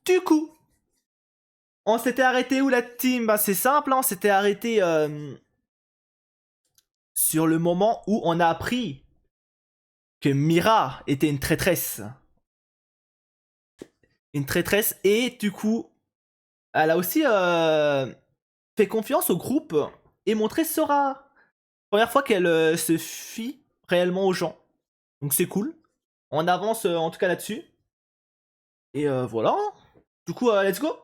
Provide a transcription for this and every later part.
Du coup, on s'était arrêté où la team? Bah c'est simple, hein, on s'était arrêté sur le moment où on a appris que Mira était une traîtresse. Une traîtresse et du coup, elle a aussi fait confiance au groupe et montré Sora. Première fois qu'elle se fie réellement aux gens. Donc c'est cool. On avance en tout cas là-dessus. Et voilà. Du coup, let's go.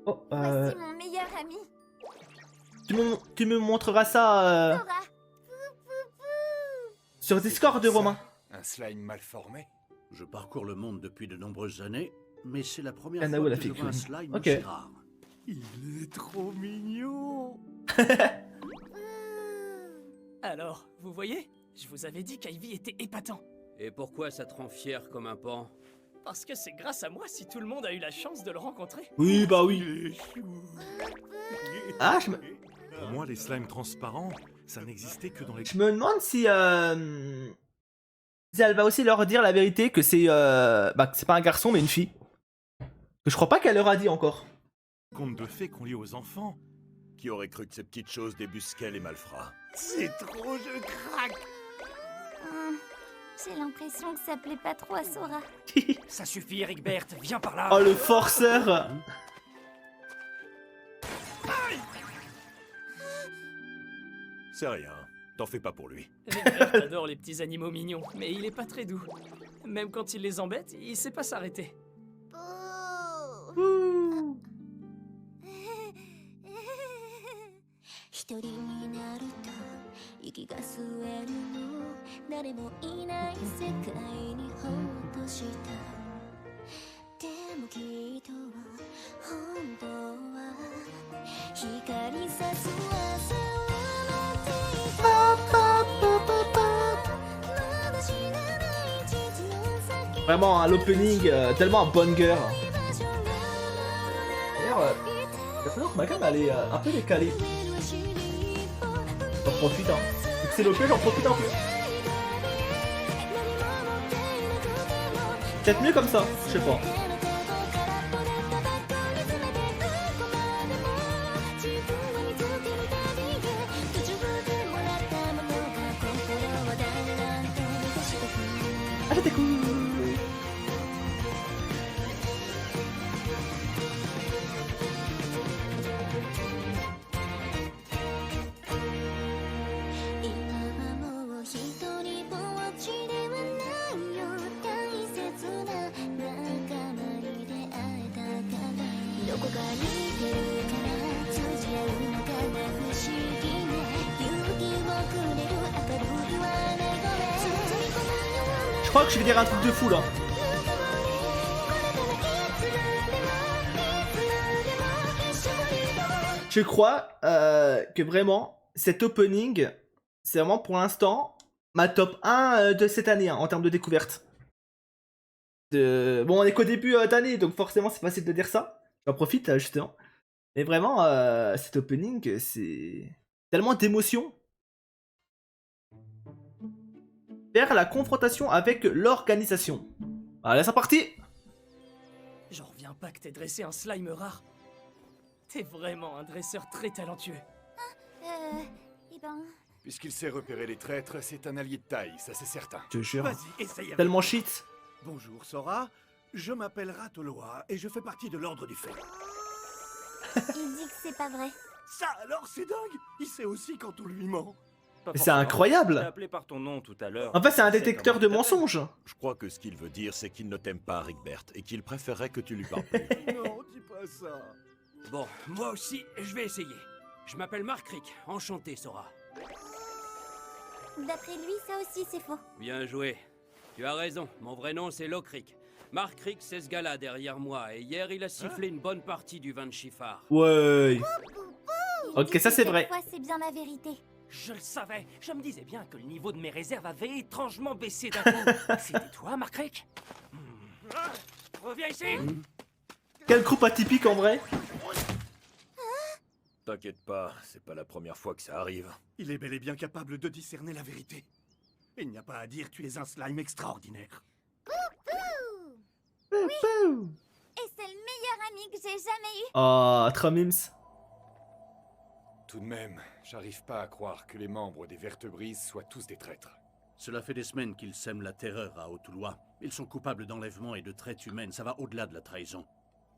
Oh, Voici mon meilleur ami, tu me montreras ça Sora. sur C'est Discord, quoi ça? Romain. Un slime mal formé? Je parcours le monde depuis de nombreuses années, mais c'est la première Anna, fois la que je vois un figurine. slime Ok. aussi rare. Il est trop mignon. Alors, vous voyez? Je vous avais dit qu'Ivy était épatant. Et pourquoi ça te rend fier comme un pan? Parce que c'est grâce à moi si tout le monde a eu la chance de le rencontrer. Oui, bah oui. Il est chou. Ah, Pour moi, les slimes transparents, ça n'existait que dans les... je me demande si elle va aussi leur dire la vérité que c'est bah, que c'est pas un garçon mais une fille. Que je crois pas qu'elle leur a dit encore. contes de fées qu'on lit aux enfants. Qui aurait cru que ces petites choses débusquaient les malfrats? C'est trop, je craque. J'ai l'impression que ça plaît pas trop à Sora. Ça suffit, Eric Bert, viens par là. Oh le forceur. C'est rien, t'en fais pas pour lui. Eric Bert adore les petits animaux mignons, mais il est pas très doux. Même quand il les embête, il sait pas s'arrêter. Ouh. 一人になると息が吸えるの誰もいない世界にほっとしたでもきっと本当は光さす朝を待っていたまだ知らない実の先 Vraiment hein, l'opening tellement un bon girl. D'ailleurs, il va falloir que ma cam elle est un peu décalée. J'en profite hein. Vu que c'est l'OP, j'en profite un peu. Peut-être mieux comme ça, je sais pas. Ah j'étais cool. Je crois que je vais dire un truc de fou là. Je crois que vraiment, cet opening, c'est vraiment pour l'instant ma top 1 de cette année hein, en termes de découverte. Bon, on est qu'au début d'année, donc forcément c'est facile de dire ça. J'en profite justement. Mais vraiment, cet opening, c'est tellement d'émotions. Vers la confrontation avec l'organisation. Allez, c'est parti. J'en reviens pas que t'aies dressé un slime rare. T'es vraiment un dresseur très talentueux. Eh ben... Puisqu'il sait repérer les traîtres, c'est un allié de taille, ça c'est certain. Je te jure. Vas-y, essaye avec Tellement moi. shit. Bonjour Sora, je m'appelle Ratoloa et je fais partie de l'Ordre du Fer. Il dit que c'est pas vrai. Ça alors c'est dingue. Il sait aussi quand on lui ment. Mais c'est incroyable. appelé par ton nom tout à l'heure. En fait, c'est un détecteur de mensonges. Je crois que ce qu'il veut dire, c'est qu'il ne t'aime pas, Rigbert, et qu'il préférerait que tu lui parles plus. Non, dis pas ça. Bon, moi aussi, je vais essayer. Je m'appelle Mark Rick, enchanté, Sora. D'après lui, ça aussi c'est faux. Bien joué. Tu as raison, mon vrai nom c'est Lokrik. Mark Rick, c'est ce gars-là derrière moi, et hier il a sifflé une bonne partie du vin de Chiffard. Ouais. Il Ok, dit ça, que c'est cette vrai. fois, c'est bien la vérité. Je le savais. Je me disais bien que le niveau de mes réserves avait étrangement baissé d'un coup. C'était toi, Mark Rick? Reviens ici. Quel groupe atypique en vrai. T'inquiète pas, c'est pas la première fois que ça arrive. Il est bel et bien capable de discerner la vérité. Il n'y a pas à dire, tu es un slime extraordinaire. Et c'est le meilleur ami que j'ai jamais eu. Oh, trop mimes. Tout de même, j'arrive pas à croire que les membres des Vertebrises soient tous des traîtres. Cela fait des semaines qu'ils sèment la terreur à Haute-Lois. Ils sont coupables d'enlèvement et de traite humaine, ça va au-delà de la trahison.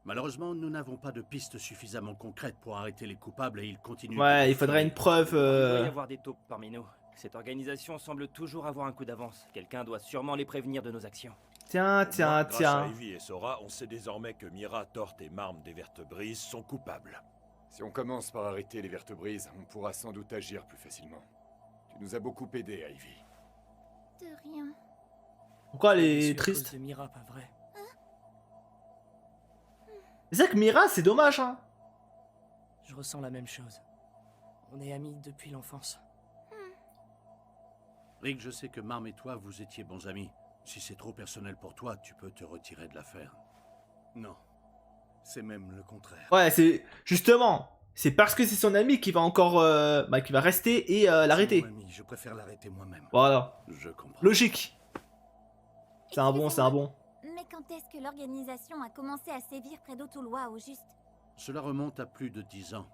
Malheureusement, nous n'avons pas de pistes suffisamment concrètes pour arrêter les coupables et ils continuent... Ouais, il faudrait une preuve. Il doit y avoir des taupes parmi nous. Cette organisation semble toujours avoir un coup d'avance. Quelqu'un doit sûrement les prévenir de nos actions. Tiens, Au moins, tiens, grâce à tiens. Ivy et Sora, on sait désormais que Mira, Tort et Marm des Vertebrises sont coupables. Si on commence par arrêter les Vertebrises, on pourra sans doute agir plus facilement. Tu nous as beaucoup aidé, Ivy. De rien. Pourquoi elle Je suis est à cause triste? de Mira, pas vrai? C'est ça que Mira, c'est dommage, hein. Je ressens la même chose. On est amis depuis l'enfance. Rick, je sais que Marm et toi, vous étiez bons amis. Si c'est trop personnel pour toi, tu peux te retirer de l'affaire. Non. C'est même le contraire. Ouais, c'est justement, c'est parce que c'est son ami qui va encore, qui va rester et l'arrêter. C'est mon ami, je préfère l'arrêter moi-même. Voilà, Je comprends. logique. C'est un bon, c'est un bon. Mais quand est-ce que l'organisation a commencé à sévir près d'Haute-Lois, au juste? Cela remonte à plus de 10 ans.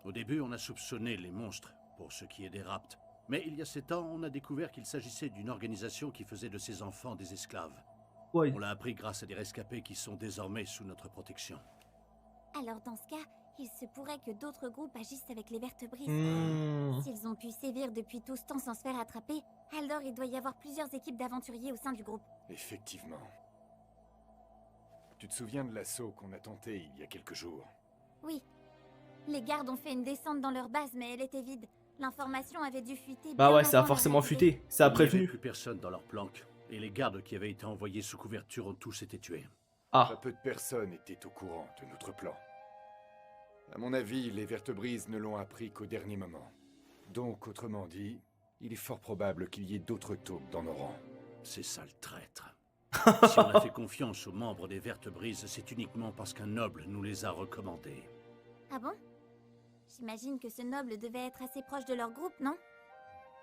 Au début, on a soupçonné les monstres, pour ce qui est des rapts. Mais il y a 7 ans, on a découvert qu'il s'agissait d'une organisation qui faisait de ses enfants des esclaves. Ouais. On l'a appris grâce à des rescapés qui sont désormais sous notre protection. Alors dans ce cas, il se pourrait que d'autres groupes agissent avec les Vertebrises. Hmm. S'ils ont pu sévir depuis tout ce temps sans se faire attraper, alors il doit y avoir plusieurs équipes d'aventuriers au sein du groupe. Effectivement. Tu te souviens de l'assaut qu'on a tenté il y a quelques jours? Oui. Les gardes ont fait une descente dans leur base, mais elle était vide. L'information avait dû fuiter. Bah bien ouais, ça a avant leur forcément arrivée. fuité. Ça a Il n'y avait prévenu. plus personne dans leur planque. Et les gardes qui avaient été envoyés sous couverture ont tous été tués. Ah, Très peu de personnes étaient au courant de notre plan. À mon avis, les Vertebrises ne l'ont appris qu'au dernier moment. Donc, autrement dit, il est fort probable qu'il y ait d'autres taupes dans nos rangs. C'est ça le traître. Si on a fait confiance aux membres des Vertebrises, c'est uniquement parce qu'un noble nous les a recommandés. Ah bon? J'imagine que ce noble devait être assez proche de leur groupe, non?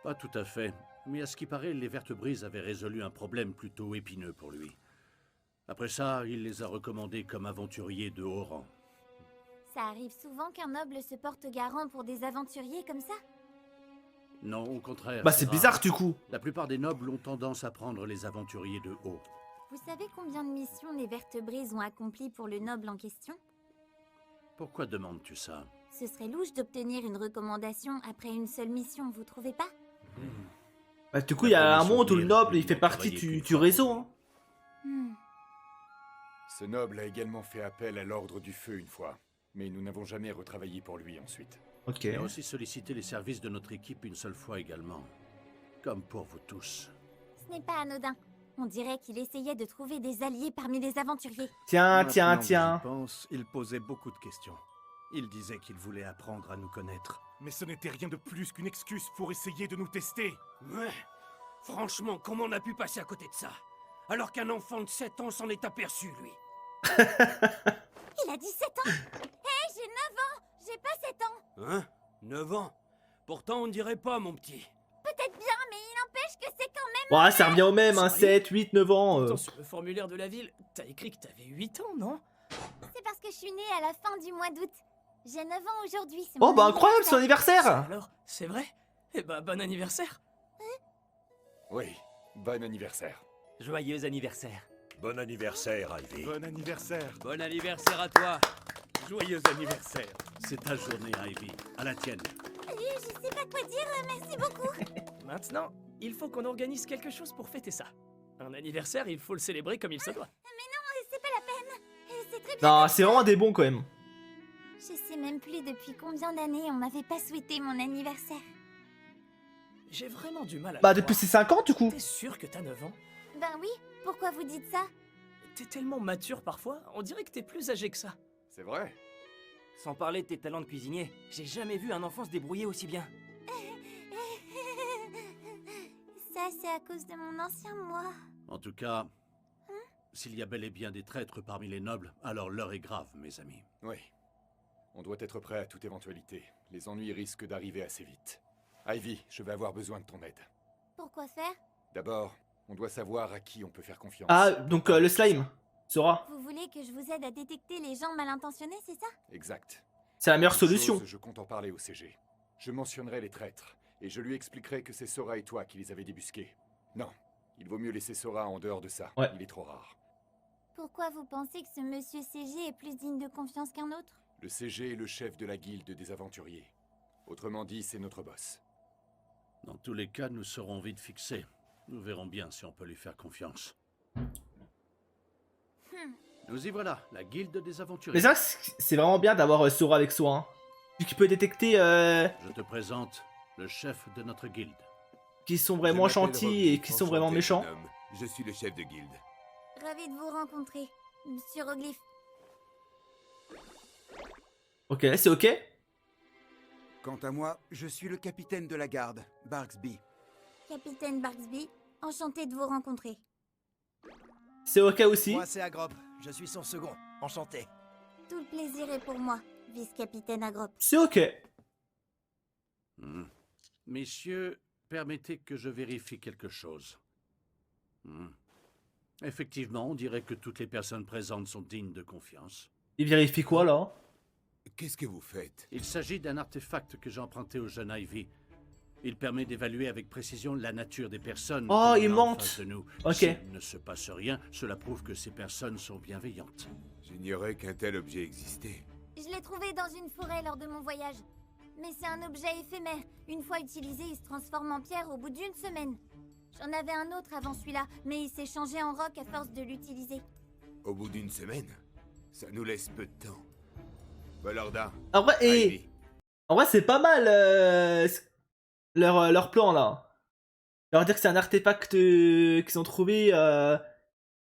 Pas tout à fait, mais à ce qui paraît, les Vertebrises avaient résolu un problème plutôt épineux pour lui. Après ça, il les a recommandés comme aventuriers de haut rang. Ça arrive souvent qu'un noble se porte garant pour des aventuriers comme ça? Non, au contraire. bah c'est rare. bizarre du coup. La plupart des nobles ont tendance à prendre les aventuriers de haut. Vous savez combien de missions les Vertebrises ont accomplies pour le noble en question? Pourquoi demandes-tu ça? Ce serait louche d'obtenir une recommandation après une seule mission, vous trouvez pas? Bah du coup, il y a un monde où le noble, il fait partie Travailler du plus réseau, hein. Ce noble a également fait appel à l'ordre du feu une fois, mais nous n'avons jamais retravaillé pour lui ensuite. Ok. Il a aussi sollicité les services de notre équipe une seule fois également. Comme pour vous tous. Ce n'est pas anodin. On dirait qu'il essayait de trouver des alliés parmi les aventuriers. Tiens, Maintenant tiens, que j'y tiens. pense, il posait beaucoup de questions. Il disait qu'il voulait apprendre à nous connaître. Mais ce n'était rien de plus qu'une excuse pour essayer de nous tester. Ouais. Franchement, comment on a pu passer à côté de ça? Alors qu'un enfant de 7 ans s'en est aperçu, lui. Il a 17 ans. Hé, j'ai 9 ans. J'ai pas 7 ans. Hein? 9 ans? Pourtant, on dirait pas, mon petit. Peut-être bien, mais il n'empêche que c'est quand même... Ouais, ça revient au même, hein. Sérieux 7, 8, 9 ans. Pourtant, sur le formulaire de la ville, t'as écrit que t'avais 8 ans, non? C'est parce que je suis née à la fin du mois d'août. J'ai 9 ans aujourd'hui, c'est Oh mon bah incroyable, son anniversaire. anniversaire. Alors, c'est vrai? Eh bah, bon anniversaire. Oui, bon anniversaire. Joyeux anniversaire. Bon anniversaire, Ivy. Bon anniversaire. Bon anniversaire à toi. Joyeux anniversaire. C'est ta journée, Ivy. À la tienne. Je sais pas quoi dire, merci beaucoup. Maintenant, il faut qu'on organise quelque chose pour fêter ça. Un anniversaire, il faut le célébrer comme il se doit. C'est pas la peine. C'est très bien. Non, c'est vraiment des bons quand même. Je sais même plus depuis combien d'années on m'avait pas souhaité mon anniversaire. J'ai vraiment du mal à Bah le depuis croire. ses 5 ans du coup. T'es sûr que t'as 9 ans? Ben oui, pourquoi vous dites ça? T'es tellement mature parfois, on dirait que t'es plus âgé que ça. C'est vrai? Sans parler de tes talents de cuisinier, j'ai jamais vu un enfant se débrouiller aussi bien. Ça, c'est à cause de mon ancien moi. En tout cas, s'il y a bel et bien des traîtres parmi les nobles, alors l'heure est grave, mes amis. Oui. On doit être prêt à toute éventualité. Les ennuis risquent d'arriver assez vite. Ivy, je vais avoir besoin de ton aide. Pourquoi faire? D'abord, on doit savoir à qui on peut faire confiance. Ah, donc le slime. Sora. Vous voulez que je vous aide à détecter les gens mal intentionnés, c'est ça? Exact. C'est la meilleure Autre solution. chose, je compte en parler au CG. Je mentionnerai les traîtres, et je lui expliquerai que c'est Sora et toi qui les avez débusqués. Non, il vaut mieux laisser Sora en dehors de ça. Ouais. Il est trop rare. Pourquoi vous pensez que ce monsieur CG est plus digne de confiance qu'un autre? Le CG est le chef de la guilde des aventuriers. Autrement dit, c'est notre boss. Dans tous les cas, nous serons vite fixés. Nous verrons bien si on peut lui faire confiance. Nous y voilà, la guilde des aventuriers. Mais ça, c'est vraiment bien d'avoir Sora avec soi. Hein. Vu qu'il peut détecter Je te présente le chef de notre guilde. qui sont vraiment Je m'appelle gentils Robbie, et qui sont vraiment enchanté, méchants. jeune homme. Je suis le chef de guilde. Ravi de vous rencontrer, monsieur Roglyph. Ok, c'est ok. Quant à moi, je suis le capitaine de la garde, Barksby. Capitaine Barksby, enchanté de vous rencontrer. C'est ok aussi. Moi, c'est Agrop. Je suis son second. Enchanté. Tout le plaisir est pour moi, vice-capitaine Agrop. C'est ok. Messieurs, permettez que je vérifie quelque chose. Effectivement, on dirait que toutes les personnes présentes sont dignes de confiance. Il vérifie quoi là? Qu'est-ce que vous faites? Il s'agit d'un artefact que j'ai emprunté au jeune Ivy. Il permet d'évaluer avec précision la nature des personnes. Oh, que l'on il a en monte. face de nous. Ok. S'il ne se passe rien, cela prouve que ces personnes sont bienveillantes. J'ignorais qu'un tel objet existait. Je l'ai trouvé dans une forêt lors de mon voyage. Mais c'est un objet éphémère. Une fois utilisé, il se transforme en pierre au bout d'une semaine. J'en avais un autre avant celui-là, mais il s'est changé en roc à force de l'utiliser. Au bout d'une semaine? Ça nous laisse peu de temps. Valorda. En vrai, Ivy. en vrai c'est pas mal leur plan là. Leur dire que c'est un artefact qu'ils ont trouvé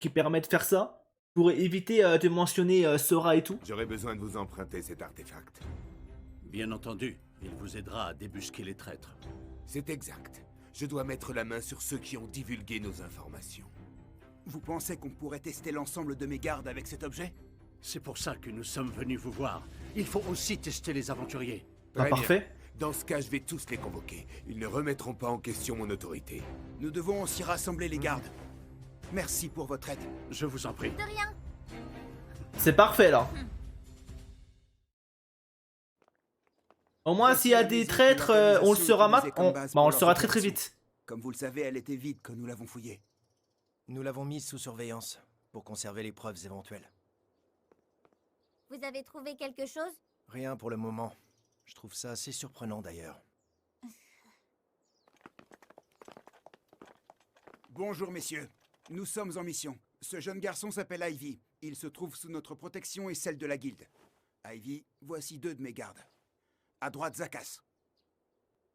qui permet de faire ça. Pour éviter de mentionner Sora et tout. J'aurais besoin de vous emprunter cet artefact. Bien entendu, il vous aidera à débusquer les traîtres. C'est exact. Je dois mettre la main sur ceux qui ont divulgué nos informations. Vous pensez qu'on pourrait tester l'ensemble de mes gardes avec cet objet? C'est pour ça que nous sommes venus vous voir. Il faut aussi tester les aventuriers. Ah, Très bien. parfait. Dans ce cas, je vais tous les convoquer. Ils ne remettront pas en question mon autorité. Nous devons aussi rassembler les gardes. Merci pour votre aide. Je vous en prie. De rien. C'est parfait là. Au moins s'il y a des traîtres, on le saura maintenant. On le saura très très vite. Comme vous le savez, elle était vide quand nous l'avons fouillée. Nous l'avons mise sous surveillance pour conserver les preuves éventuelles. Vous avez trouvé quelque chose? Rien pour le moment. Je trouve ça assez surprenant d'ailleurs. Bonjour messieurs. Nous sommes en mission. Ce jeune garçon s'appelle Ivy. Il se trouve sous notre protection et celle de la guilde. Ivy, voici 2 de mes gardes. À droite, Zakas.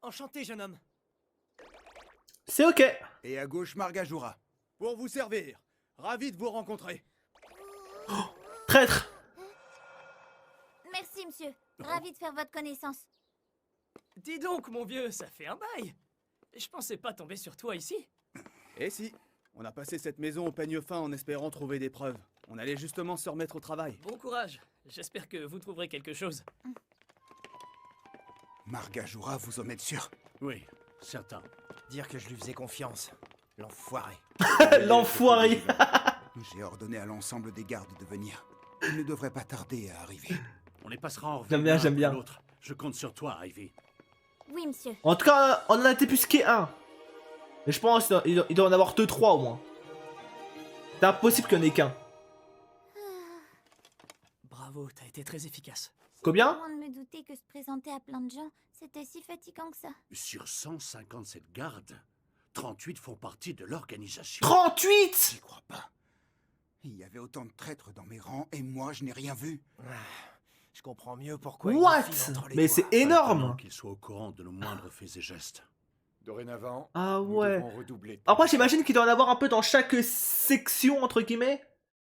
Enchanté, jeune homme. C'est ok. Et à gauche, Margajura. Pour vous servir. Ravi de vous rencontrer. Traître. Merci, monsieur. Ravi de faire votre connaissance. Dis donc, mon vieux, ça fait un bail. Je pensais pas tomber sur toi ici. Eh si, on a passé cette maison au peigne fin en espérant trouver des preuves. On allait justement se remettre au travail. Bon courage. J'espère que vous trouverez quelque chose. Margajura, vous en êtes sûr? Oui, certain. Dire que je lui faisais confiance. L'enfoiré. L'enfoiré. J'ai ordonné à l'ensemble des gardes de venir. Ils ne devraient pas tarder à arriver. On les passera en revue J'aime bien, l'un j'aime après bien. l'autre. Je compte sur toi, Ivy. Oui, monsieur. En tout cas, on en a débusqué un. Mais je pense qu'il doit en avoir 2-3 au moins. C'est impossible qu'il n'y en ait qu'un. Bravo, t'as été très efficace. Combien? Loin de me douter que se présenter à plein de gens, c'était si fatigant que ça. Sur 157 gardes, 38 font partie de l'organisation. 38. J'y crois pas. Il y avait autant de traîtres dans mes rangs et moi, je n'ai rien vu. Je comprends mieux pourquoi il What? me file entre les Mais doigts. c'est énorme. Qu'il soit au courant de nos moindres faits et gestes. Dorénavant, Ah nous ouais. devons redoubler. Après, j'imagine qu'il doit en avoir un peu dans chaque section, entre guillemets.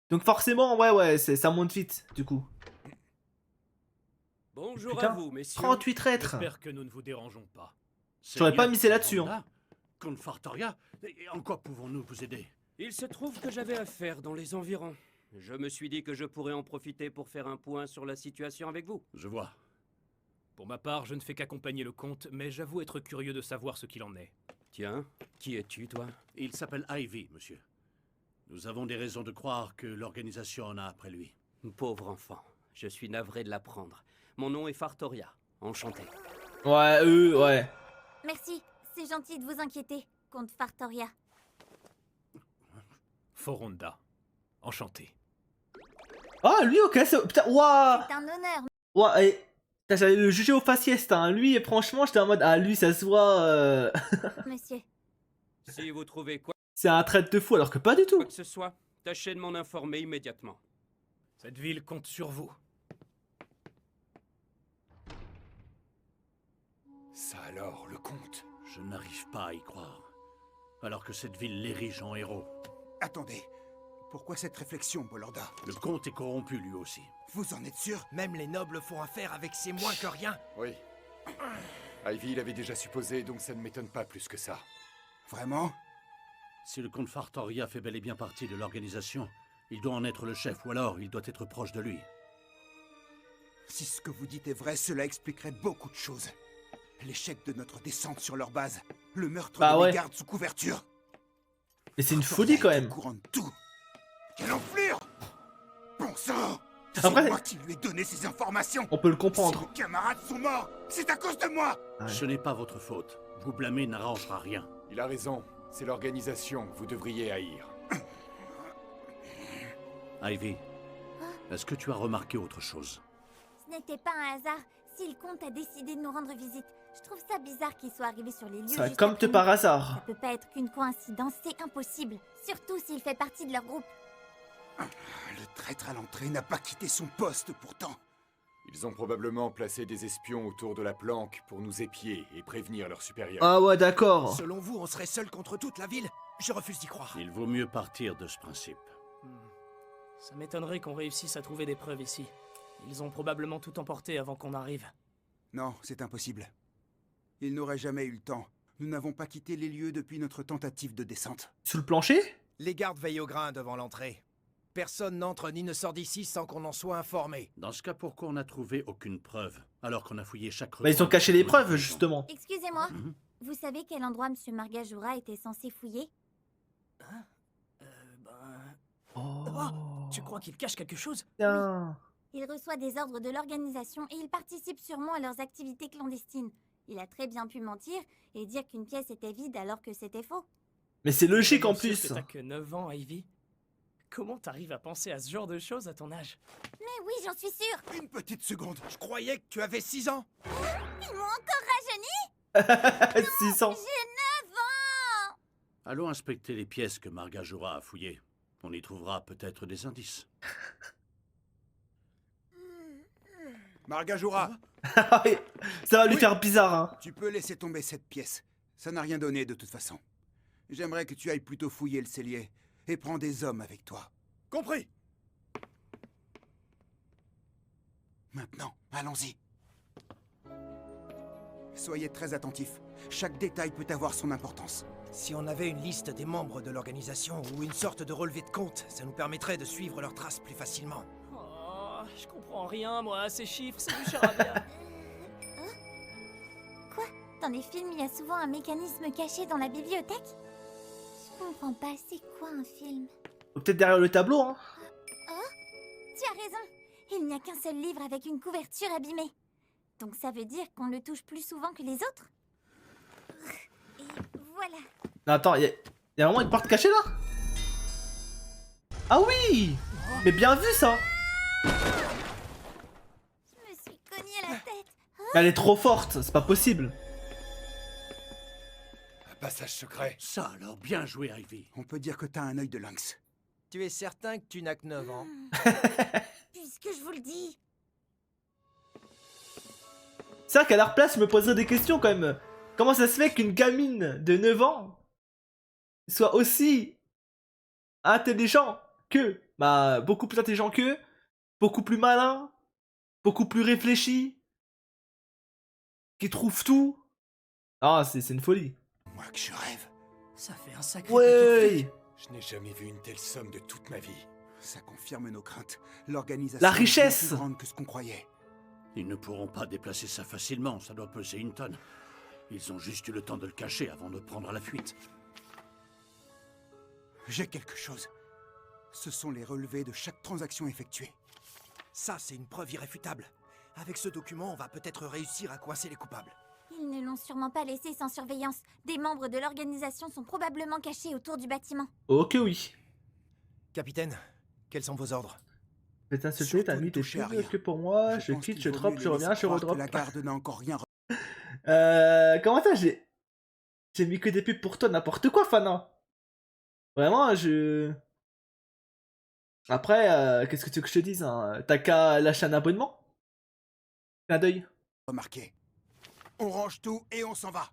Donc forcément, ouais, ça monte vite, du coup. Bonjour Putain, à vous, messieurs. 38 traîtres. J'espère que nous ne vous dérangeons pas. J'aurais pas Seigneur misé là-dessus, hein. Conda, Confartoria, et en quoi pouvons-nous vous aider? Il se trouve que j'avais affaire dans les environs. Je me suis dit que je pourrais en profiter pour faire un point sur la situation avec vous. Je vois. Pour ma part, je ne fais qu'accompagner le comte, mais j'avoue être curieux de savoir ce qu'il en est. Tiens, qui es-tu, toi? Il s'appelle Ivy, monsieur. Nous avons des raisons de croire que l'organisation en a après lui. Pauvre enfant, je suis navré de l'apprendre. Mon nom est Fartoria, enchanté. Ouais, ouais. Merci, c'est gentil de vous inquiéter, comte Fartoria. Foronda. Enchanté. Ah, lui, ok, putain, waouh. C'est un honneur. Ouah, putain, j'allais le juger au faciès, hein. Lui, franchement, j'étais en mode, ah, lui, ça se voit. Monsieur. Si vous trouvez quoi C'est un trait de fou, alors que pas du tout. que ce soit, tâchez de m'en informer immédiatement. Cette ville compte sur vous. Ça alors, le comte. Je n'arrive pas à y croire. Alors que cette ville l'érige en héros. Attendez. Pourquoi cette réflexion, Bolorda? Le comte est corrompu lui aussi. Vous en êtes sûr? Même les nobles font affaire avec ces moins que rien. Oui. Ivy l'avait déjà supposé, donc ça ne m'étonne pas plus que ça. Vraiment? Si le comte Fartoria fait bel et bien partie de l'organisation, il doit en être le chef, ou alors il doit être proche de lui. Si ce que vous dites est vrai, cela expliquerait beaucoup de choses. L'échec de notre descente sur leur base, le meurtre de mes gardes sous couverture. Mais c'est une folie quand même. Courant de tout. Quelle enflure! Bon sang! Après, c'est moi qui lui ai donné ces informations. On peut le comprendre. Si vos camarades sont morts, c'est à cause de moi. Ce n'est pas votre faute. Vous blâmer n'arrangera rien. Il a raison. C'est l'organisation que vous devriez haïr. Ivy, est-ce que tu as remarqué autre chose? Ce n'était pas un hasard si le comte a décidé de nous rendre visite. Je trouve ça bizarre qu'il soit arrivé sur les lieux. Ça, juste comme après par nous. hasard. Ça peut pas être qu'une coïncidence, c'est impossible. Surtout s'il fait partie de leur groupe. Le traître à l'entrée n'a pas quitté son poste pourtant. Ils ont probablement placé des espions autour de la planque pour nous épier et prévenir leurs supérieurs. Ah ouais, d'accord. Selon vous, on serait seul contre toute la ville? Je refuse d'y croire. Il vaut mieux partir de ce principe. Ça m'étonnerait qu'on réussisse à trouver des preuves ici. Ils ont probablement tout emporté avant qu'on arrive. Non, c'est impossible. Ils n'auraient jamais eu le temps. Nous n'avons pas quitté les lieux depuis notre tentative de descente. Sous le plancher? Les gardes veillent au grain devant l'entrée. Personne n'entre ni ne sort d'ici sans qu'on en soit informé. Dans ce cas, pourquoi on n'a trouvé aucune preuve, alors qu'on a fouillé chaque... Bah, ils ont caché les preuves, justement. Excusez-moi, vous savez quel endroit Monsieur Margajoura était censé fouiller? Oh, tu crois qu'il cache quelque chose? Tiens. Il reçoit des ordres de l'organisation et il participe sûrement à leurs activités clandestines. Il a très bien pu mentir et dire qu'une pièce était vide alors que c'était faux. Mais c'est logique en Sûr plus. que t'as que 9 ans, Ivy. Comment t'arrives à penser à ce genre de choses à ton âge? Mais oui, j'en suis sûre. Une petite seconde. Je croyais que tu avais 6 ans. Ils m'ont encore rajeuni. 600. J'ai 9 ans. Allons inspecter les pièces que Margajoura a fouillées. On y trouvera peut-être des indices. Margajoura, Ça va lui faire bizarre, hein. tu peux laisser tomber cette pièce. Ça n'a rien donné de toute façon. J'aimerais que tu ailles plutôt fouiller le cellier et prends des hommes avec toi. Compris. Maintenant, allons-y. Soyez très attentifs. Chaque détail peut avoir son importance. Si on avait une liste des membres de l'organisation ou une sorte de relevé de compte, ça nous permettrait de suivre leurs traces plus facilement. Oh, je comprends rien, moi, à ces chiffres, c'est du charabia. Quoi? Dans les films, il y a souvent un mécanisme caché dans la bibliothèque? Je comprends pas, c'est quoi un film? Peut-être derrière le tableau, hein. Oh, tu as raison. Il n'y a qu'un seul livre avec une couverture abîmée. Donc ça veut dire qu'on le touche plus souvent que les autres? Et voilà. Non, attends, y a vraiment une porte cachée là? Ah oui! Mais bien vu ça! Je me suis cogné la tête. Elle est trop forte, c'est pas possible. Un passage secret. Ça alors, bien joué, Ivy. On peut dire que t'as un œil de lynx. Tu es certain que tu n'as que 9 ans? Puisque je vous le dis. C'est vrai qu'à leur place, je me poserais des questions quand même. Comment ça se fait qu'une gamine de 9 ans soit aussi intelligent qu'eux? Bah, beaucoup plus intelligent qu'eux, beaucoup plus malin, beaucoup plus réfléchi, qui trouve tout. Ah, c'est une folie. Moi que je rêve. Ça fait un sacré Ouais! Je n'ai jamais vu une telle somme de toute ma vie. Ça confirme nos craintes. L'organisation La richesse! est plus grande que ce qu'on croyait. Ils ne pourront pas déplacer ça facilement, ça doit peser une tonne. Ils ont juste eu le temps de le cacher avant de prendre la fuite. J'ai quelque chose. Ce sont les relevés de chaque transaction effectuée. Ça, c'est une preuve irréfutable. Avec ce document, on va peut-être réussir à coincer les coupables. Ils ne l'ont sûrement pas laissé sans surveillance. Des membres de l'organisation sont probablement cachés autour du bâtiment. Ok, oui. Capitaine, quels sont vos ordres? Faites insulter, t'as mis tes toucher à choses rien. que pour moi, je pense quitte, qu'il je vaut drop, mieux je les reviens, laisser je croire que redrop. La garde n'a encore rien. Comment ça, j'ai mis que des pubs pour toi, n'importe quoi, Fana. Vraiment, je... Après, qu'est-ce que tu veux que je te dise, hein? T'as qu'à lâcher un abonnement. Clin d'œil. Remarquez. On range tout et on s'en va.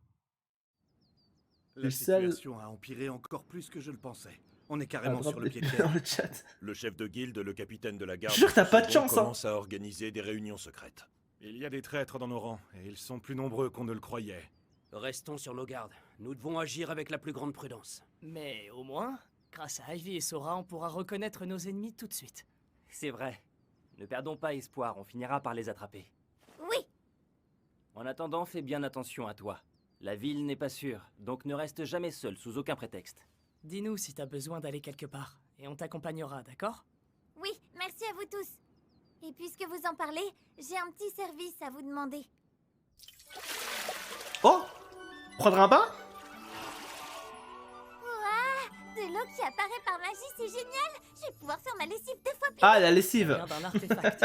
La seul- situation a empiré encore plus que je le pensais. On est carrément drop sur le des pied de pubs guerre. dans le chat. Le chef de guilde, le capitaine de la garde, Jure, t'as pas de second, chance, hein. commence à organiser des réunions secrètes. Il y a des traîtres dans nos rangs, et ils sont plus nombreux qu'on ne le croyait. Restons sur nos gardes. Nous devons agir avec la plus grande prudence. Mais au moins, grâce à Ivy et Sora, on pourra reconnaître nos ennemis tout de suite. C'est vrai. Ne perdons pas espoir, on finira par les attraper. Oui, En attendant, fais bien attention à toi. La ville n'est pas sûre, donc ne reste jamais seul sous aucun prétexte. Dis-nous si t'as besoin d'aller quelque part, et on t'accompagnera, d'accord? oui, merci à vous tous. Et puisque vous en parlez, j'ai un petit service à vous demander. Oh, prendre un bain? Ouah, de l'eau qui apparaît par magie, c'est génial. Je vais pouvoir faire ma lessive 2 fois plus. Ah, la lessive. Ça vient d'un artefact.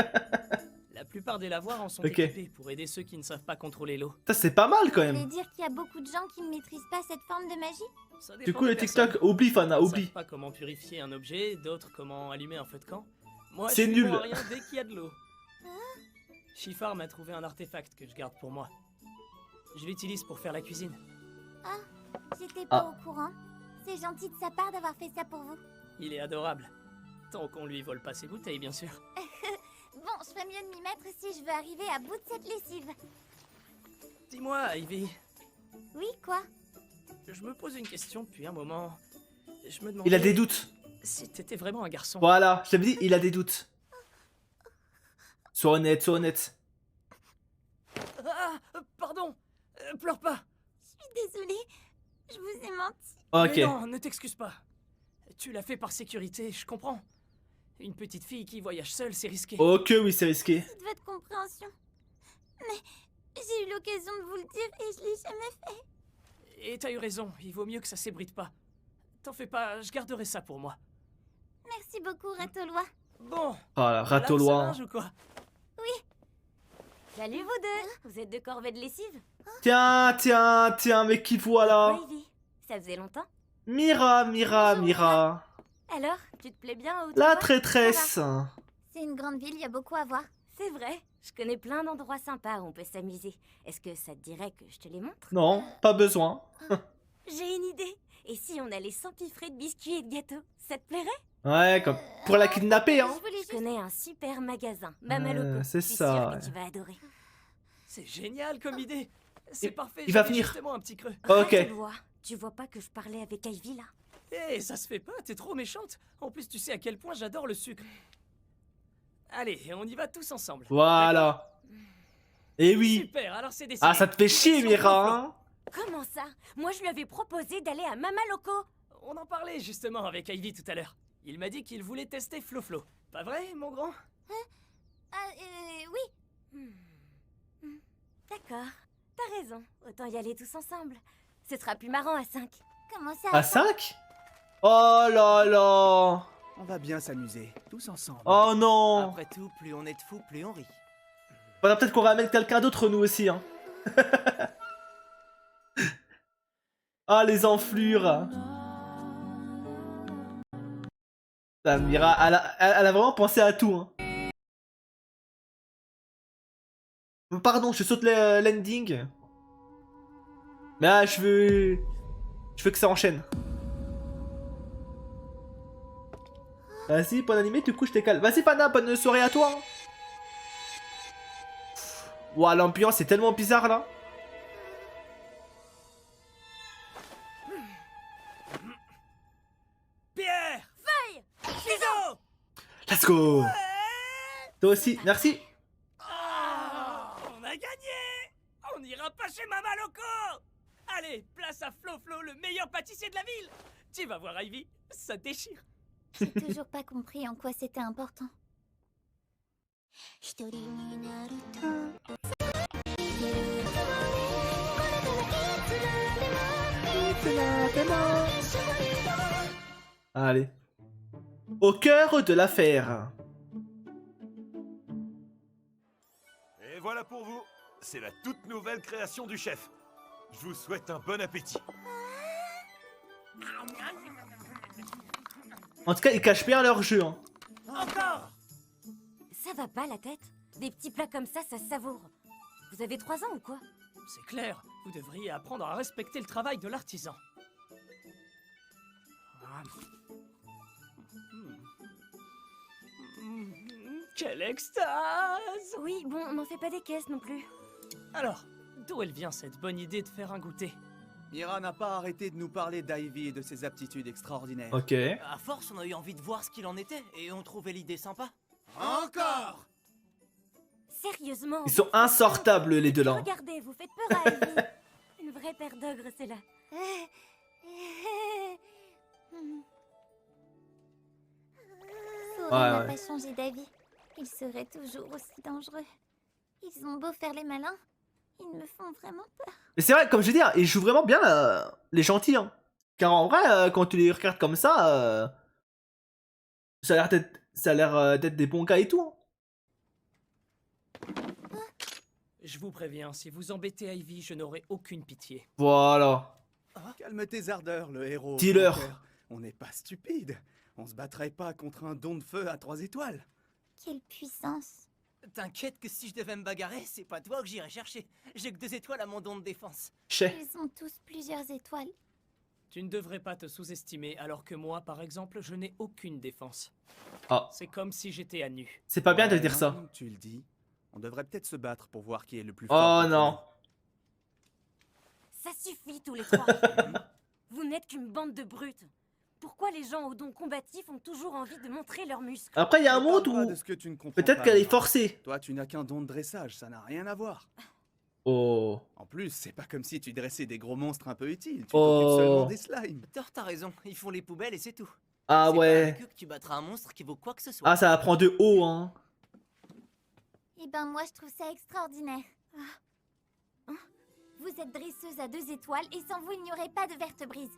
La plupart des lavoirs en sont Ok. équipés pour aider ceux qui ne savent pas contrôler l'eau. Ça, c'est pas mal quand Vous voulez même. dire qu'il y a beaucoup de gens qui ne maîtrisent pas cette forme de magie? Ça Du dépend coup, des le TikTok, personnes. oublie, Fana, Ils oublie. savent pas comment purifier un objet, d'autres comment allumer un feu de camp. Moi, C'est je suis nul. bon à rien dès qu'il y a de l'eau. Shifar m'a trouvé un artefact que je garde pour moi. Je l'utilise pour faire la cuisine. J'étais pas Ah. au courant. C'est gentil de sa part d'avoir fait ça pour vous. Il est adorable. Tant qu'on lui vole pas ses bouteilles, bien sûr. Bon, je ferais mieux de m'y mettre si je veux arriver à bout de cette lessive. Dis-moi, Ivy, Oui, quoi? je me pose une question depuis un moment. Je me demandais Il a des doutes. si t'étais vraiment un garçon. Voilà, je t'avais dit, il a des doutes. Sois honnête, sois honnête. Ah, pardon, pleure pas. Je suis désolée. Je vous ai menti. Ok. Mais non, ne t'excuse pas. Tu l'as fait par sécurité, je comprends. Une petite fille qui voyage seule, c'est risqué. Ok, oui, c'est risqué. C'est de votre compréhension. Mais j'ai eu l'occasion de vous le dire et je l'ai jamais fait. Et t'as eu raison, il vaut mieux que ça s'ébruite pas. T'en fais pas, je garderai ça pour moi. Merci beaucoup, Ratolois. Bon, Oh la là, ça ratolois. marche ou quoi? Salut vous deux. Vous êtes deux corvées de lessive? Tiens, tiens, tiens, mais qui voilà? Ivy, ça faisait longtemps. Mira, Mira, Bonjour, Mira. Alors, tu te plais bien au La Toulon? traîtresse. C'est une grande ville, il y a beaucoup à voir. C'est vrai. Je connais plein d'endroits sympas où on peut s'amuser. Est-ce que ça te dirait que je te les montre? Non, pas besoin. J'ai une idée. Et si on allait s'empiffrer de biscuits et de gâteaux? Ça te plairait? Ouais, comme pour la kidnapper, hein. Je connais un super magasin, Mamaloko. c'est Je suis ça, sûre ouais. que tu vas adorer. C'est génial comme idée. C'est parfait, il va j'avais venir. justement un petit creux. Ok. Ratolois, tu vois pas que je parlais avec Ivy là? Eh, ça se fait pas, t'es trop méchante. En plus, tu sais à quel point j'adore le sucre. Allez, on y va tous ensemble. Voilà. Et oui. Super, alors c'est décidé. Ah, ça te fait chier, Direction Mira, Floflo. hein. Comment ça? Moi je lui avais proposé d'aller à Mamaloko. On en parlait justement avec Ivy tout à l'heure. Il m'a dit qu'il voulait tester Floflo. Pas vrai, mon grand? Oui. D'accord, t'as raison. Autant y aller tous ensemble. Ce sera plus marrant à 5. Comment ça? À 5? Oh là là. On va bien s'amuser, tous ensemble. Oh non. Après tout, plus on est de fous, plus on rit. Faudra peut-être qu'on ramène quelqu'un d'autre, nous aussi, hein. Ah, les enflures. Ça, Mira, elle a vraiment pensé à tout, hein. Pardon, je saute l'ending. Mais là, je veux que ça enchaîne. Vas-y, bon animé, du coup, je t'écale. Vas-y, Fana, bonne soirée à toi, hein. Ouah, l'ambiance est tellement bizarre, là. Pierre! Feuille! Ciseaux! Let's go. Toi aussi, merci. On a gagné! On n'ira pas chez Mamaloko! Tu vas voir, Ivy, ça déchire. J'ai toujours pas compris en quoi c'était important. 一人になると Allez. Au cœur de l'affaire. Et voilà pour vous. C'est la toute nouvelle création du chef. Je vous souhaite un bon appétit. En tout cas, ils cachent bien leur jeu. Hein. Encore! Ça va pas la tête? Des petits plats comme ça se savoure. Vous avez 3 ans ou quoi? C'est clair, vous devriez apprendre à respecter le travail de l'artisan. Quelle extase! Oui, bon, n'en fais pas des caisses non plus. Alors, d'où elle vient cette bonne idée de faire un goûter? Mira n'a pas arrêté de nous parler d'Ivy et de ses aptitudes extraordinaires. Ok. À force, on a eu envie de voir ce qu'il en était, et on trouvait l'idée sympa. Encore! Sérieusement? Ils sont insortables les deux là. Regardez, vous faites peur à Ivy. Une vraie paire d'ogres, c'est là. Sora n'a Ouais. pas changé d'avis. Ils seraient toujours aussi dangereux. Ils ont beau faire les malins, ils me font vraiment peur. Mais c'est vrai, comme je dis, hein, ils jouent vraiment bien les gentils. Hein. Car en vrai, quand tu les regardes comme ça, ça a l'air d'être des bons gars et tout. Hein. Je vous préviens, si vous embêtez Ivy, je n'aurai aucune pitié. Voilà. Calme tes ardeurs, le héros. Dis-leur. mon père. On n'est pas stupide. On se battrait pas contre un don de feu à 3 étoiles. Quelle puissance. T'inquiète que si je devais me bagarrer, c'est pas toi que j'irais chercher. J'ai que 2 étoiles à mon don de défense. Ils ont tous plusieurs étoiles. Tu ne devrais pas te sous-estimer, alors que moi, par exemple, je n'ai aucune défense. Ah. C'est comme si j'étais à nu. C'est pas bien de Ouais, dire ça. maintenant que tu le dis. On devrait peut-être se battre pour voir qui est le plus Oh fort. non. Ça suffit tous les 3. Vous n'êtes qu'une bande de brutes. Pourquoi les gens aux dons combatifs ont toujours envie de montrer leurs muscles? Après, il y a un monde Parle pas où de ce que tu ne comprends peut-être pas, qu'elle est Mira. forcée. Toi, tu n'as qu'un don de dressage, ça n'a rien à voir. Oh. En plus, c'est pas comme si tu dressais des gros monstres un peu utiles. Tu Oh. t'occupes seulement des slimes. T'as raison, ils font les poubelles et c'est tout. Ah C'est pas ouais. avec eux que tu battras un monstre qui vaut quoi que ce soit. Ah, ça apprend de haut, hein. Eh ben moi je trouve ça extraordinaire. Vous êtes dresseuse à 2 étoiles et sans vous il n'y aurait pas de Vertebrise.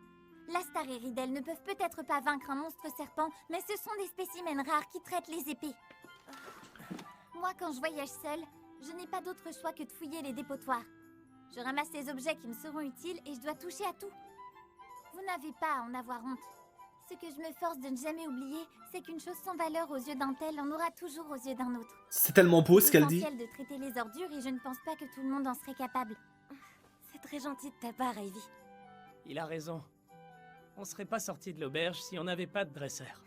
Lastar et Riddle ne peuvent peut-être pas vaincre un monstre serpent, mais ce sont des spécimens rares qui traitent les épées. Moi quand je voyage seule, je n'ai pas d'autre choix que de fouiller les dépotoirs. Je ramasse les objets qui me seront utiles et je dois toucher à tout. Vous n'avez pas à en avoir honte. Ce que je me force de ne jamais oublier, c'est qu'une chose sans valeur aux yeux d'un tel en aura toujours aux yeux d'un autre. C'est tellement beau ce qu'elle dit. C'est essentiel de traiter les ordures et je ne pense pas que tout le monde en serait capable. C'est très gentil de ta part, Ivy. Il a raison. On serait pas sorti de l'auberge si on n'avait pas de dresseur.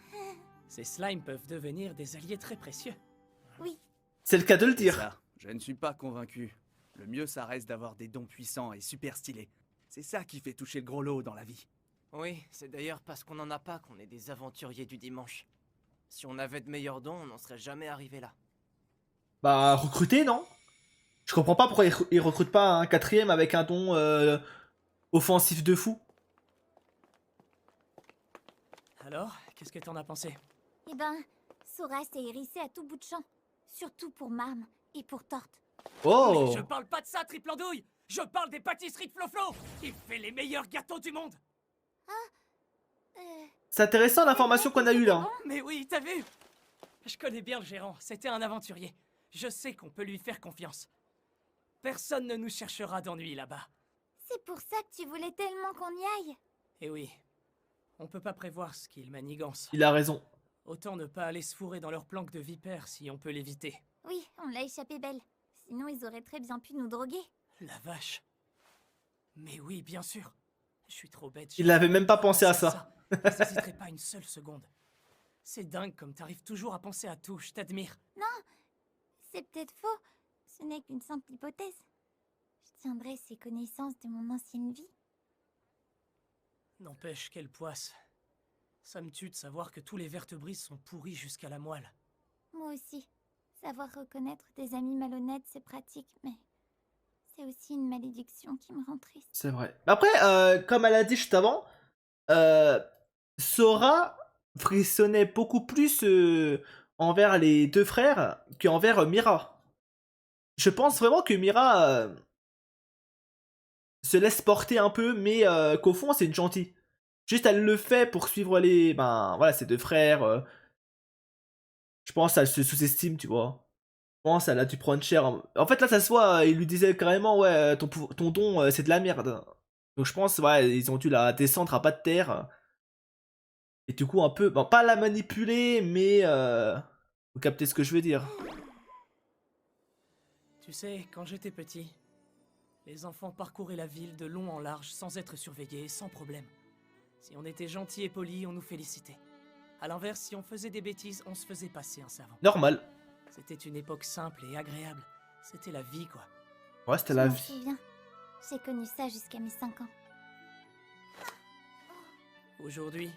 Ces slimes peuvent devenir des alliés très précieux. Oui. C'est le cas de le C'est dire. ça. Je ne suis pas convaincu. Le mieux, ça reste d'avoir des dons puissants et super stylés. C'est ça qui fait toucher le gros lot dans la vie. Oui, c'est d'ailleurs parce qu'on en a pas qu'on est des aventuriers du dimanche. Si on avait de meilleurs dons, on n'en serait jamais arrivé là. Bah, recruter, non? Je comprends pas pourquoi ils recrutent pas un 4ème avec un don offensif de fou. Alors, qu'est-ce que t'en as pensé? Eh ben, Sora s'est hérissée à tout bout de champ. Surtout pour Marm et pour Torte. Oh! Mais je parle pas de ça, triple andouille! Je parle des pâtisseries de Flo-Flo! Il fait les meilleurs gâteaux du monde! C'est intéressant l'information qu'on a eue là. Mais oui, t'as vu? Je connais bien le gérant, c'était un aventurier. Je sais qu'on peut lui faire confiance. Personne ne nous cherchera d'ennui là-bas. C'est pour ça que tu voulais tellement qu'on y aille. Et oui, on peut pas prévoir ce qu'il manigance. Il a raison. Autant ne pas aller se fourrer dans leur planque de vipères si on peut l'éviter. Oui, on l'a échappé belle. Sinon, ils auraient très bien pu nous droguer. La vache. Mais oui, bien sûr. Je suis trop bête. Il avait même pas pensé à ça. J'hésiterai pas une seule seconde. C'est dingue comme t'arrives toujours à penser à tout, je t'admire. Non, c'est peut-être faux. Ce n'est qu'une simple hypothèse. Je tiendrai ces connaissances de mon ancienne vie. N'empêche, quelle poisse. Ça me tue de savoir que tous les vertebris sont pourris jusqu'à la moelle. Moi aussi. Savoir reconnaître des amis malhonnêtes, c'est pratique, mais c'est aussi une malédiction qui me rend triste. C'est vrai. Après, comme elle a dit juste avant, Sora frissonnait beaucoup plus envers les deux frères qu'envers Mira. Je pense vraiment que Mira se laisse porter un peu, mais qu'au fond, c'est une gentille. Juste, elle le fait pour suivre voilà, ses deux frères. Je pense qu'elle se sous-estime, tu vois. Je pense qu'elle a dû prendre cher. En fait, là, ça se voit, il lui disait carrément, ouais, ton don, c'est de la merde. Donc je pense, ouais, ils ont dû la descendre à pas de terre. Et du coup, un peu, bon, pas la manipuler, mais vous captez ce que je veux dire. Tu sais, quand j'étais petit, les enfants parcouraient la ville de long en large sans être surveillés, sans problème. Si on était gentil et poli, on nous félicitait. À l'inverse, si on faisait des bêtises, on se faisait passer un savant. Normal. C'était une époque simple et agréable. C'était la vie, quoi. Ouais, c'était la Je m'en vie. souviens. J'ai connu ça jusqu'à mes 5 ans. Aujourd'hui,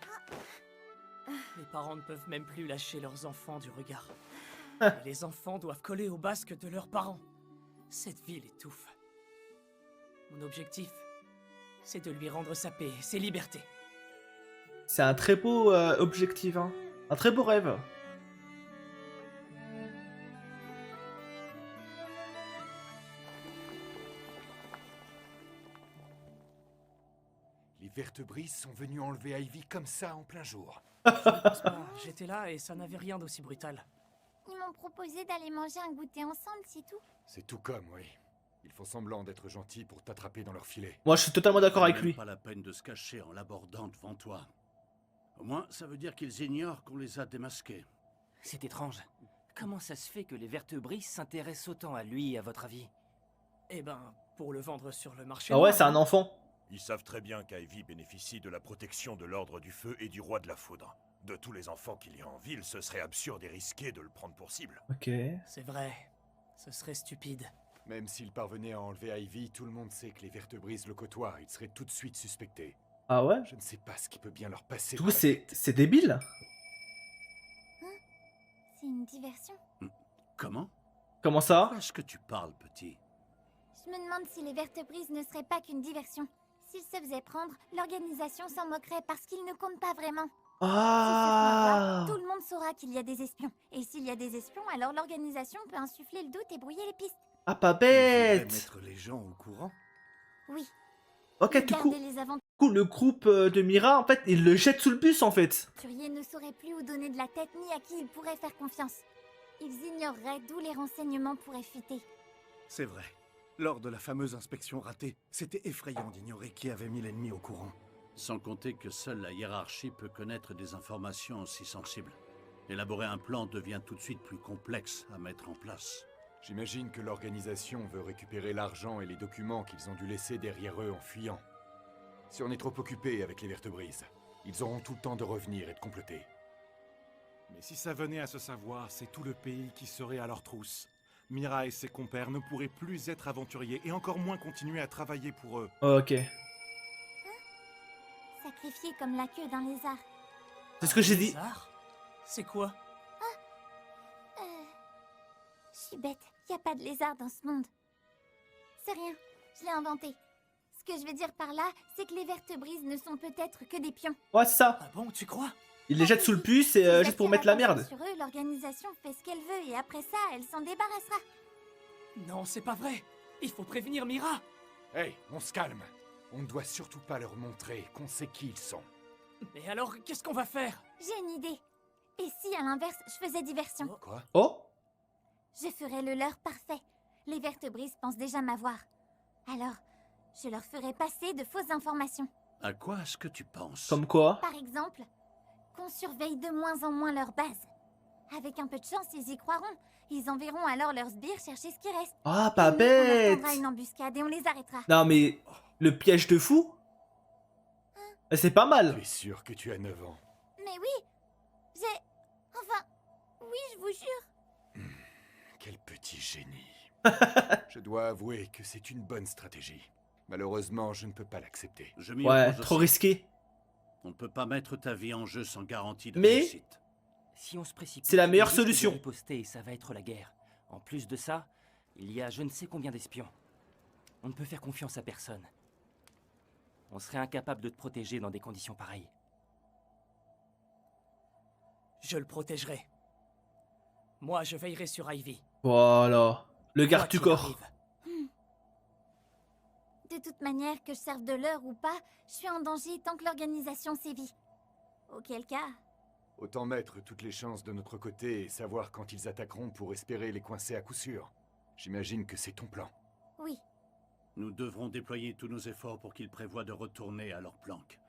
les parents ne peuvent même plus lâcher leurs enfants du regard. Et les enfants doivent coller au basque de leurs parents. Cette ville étouffe. Mon objectif, c'est de lui rendre sa paix et ses libertés. C'est un très beau objectif, hein. Un très beau rêve. Les Vertebrises sont venus enlever Ivy comme ça en plein jour. Je ne pense pas. J'étais là et ça n'avait rien d'aussi brutal. Ils m'ont proposé d'aller manger un goûter ensemble, c'est tout. C'est tout comme, oui. Ils font semblant d'être gentils pour t'attraper dans leur filet. Moi, je suis totalement d'accord avec Même lui. Pas la peine de se cacher en l'abordant devant toi. Au moins, ça veut dire qu'ils ignorent qu'on les a démasqués. C'est étrange. Comment ça se fait que les Vertebrises s'intéressent autant à lui, à votre avis? Eh ben, pour le vendre sur le marché. Ah ouais, noir, c'est un hein. enfant. Ils savent très bien qu'Ivy bénéficie de la protection de l'Ordre du Feu et du Roi de la Foudre. De tous les enfants qu'il y a en ville, ce serait absurde et risqué de le prendre pour cible. Ok. C'est vrai. Ce serait stupide. Même s'ils parvenaient à enlever Ivy, tout le monde sait que les Vertebrises le côtoient. Ils seraient tout de suite suspectés. Ah ouais? Je ne sais pas ce qui peut bien leur passer. Du par coup, la tête. c'est débile. C'est une diversion. Comment? Comment ça? Est-ce que tu parles, petit? Je me demande si les Vertebrises ne seraient pas qu'une diversion. S'ils se faisaient prendre, l'organisation s'en moquerait parce qu'ils ne comptent pas vraiment. Ah. Tout le monde saura qu'il y a des espions. Et s'il y a des espions, alors l'organisation peut insuffler le doute et brouiller les pistes. Ah, pas Ils voudraient bête. mettre les gens au courant. Oui. Ok, du coup, Garder les le groupe de Mira, en fait, il le jette sous le bus, en fait. aventuriers ne sauraient plus où donner de la tête ni à qui ils pourraient faire confiance. Ils ignoreraient d'où les renseignements pourraient fuiter. C'est vrai. Lors de la fameuse inspection ratée, c'était effrayant d'ignorer qui avait mis l'ennemi au courant. Sans compter que seule la hiérarchie peut connaître des informations aussi sensibles. Élaborer un plan devient tout de suite plus complexe à mettre en place. J'imagine que l'organisation veut récupérer l'argent et les documents qu'ils ont dû laisser derrière eux en fuyant. Si on est trop occupé avec les Vertebrises, ils auront tout le temps de revenir et de comploter. Mais si ça venait à se savoir, c'est tout le pays qui serait à leur trousse. Mira et ses compères ne pourraient plus être aventuriers et encore moins continuer à travailler pour eux. Ok. Sacrifiés comme la queue d'un lézard. C'est ce que j'ai dit. C'est quoi? Je suis bête. Y a pas de lézard dans ce monde. C'est rien. Je l'ai inventé. Ce que je veux dire par là, c'est que les Vertebrises ne sont peut-être que des pions. Ouais, c'est ça. Ah bon, tu crois? Il les jette sous le bus et S'ils juste pour attirent mettre la l'attention merde. Sur eux, l'organisation fait ce qu'elle veut et après ça, elle s'en débarrassera. Non, c'est pas vrai. Il faut prévenir Mira. Hey, on se calme. On ne doit surtout pas leur montrer qu'on sait qui ils sont. Mais alors, qu'est-ce qu'on va faire? J'ai une idée. Et si, à l'inverse, je faisais diversion? Quoi? Oh? Je ferais le leur parfait. Les Vertebrises pensent déjà m'avoir. Alors, je leur ferai passer de fausses informations. À quoi est-ce que tu penses? Comme quoi? Par exemple, qu'on surveille de moins en moins leur base. Avec un peu de chance, ils y croiront. Ils enverront alors leurs sbires chercher ce qui reste. Ah, pas Et nous, bête. On attendra une embuscade et on les arrêtera. Non, mais le piège de fou? C'est pas mal. Tu es sûr que tu as 9 ans? Mais oui, j'ai... Enfin, oui, je vous jure. Quel petit génie. Je dois avouer que c'est une bonne stratégie. Malheureusement, je ne peux pas l'accepter. Je m'y Ouais, oppose trop aussi. risqué. On ne peut pas mettre ta vie en jeu sans garantie de Mais- réussite. Si on se précipite, C'est la meilleure on risque de solution. riposter et ça va être la guerre. En plus de ça, il y a je ne sais combien d'espions. On ne peut faire confiance à personne. On serait incapable de te protéger dans des conditions pareilles. Je le protégerai. Moi, je veillerai sur Ivy. Voilà. Le Quoi garde du qu'il corps. arrive. De toute manière, que je serve de l'heure ou pas, je suis en danger tant que l'organisation sévit. Auquel cas, Autant mettre toutes les chances de notre côté et savoir quand ils attaqueront pour espérer les coincer à coup sûr. J'imagine que c'est ton plan. oui. Nous devrons déployer tous nos efforts pour qu'ils prévoient de retourner à leur planque.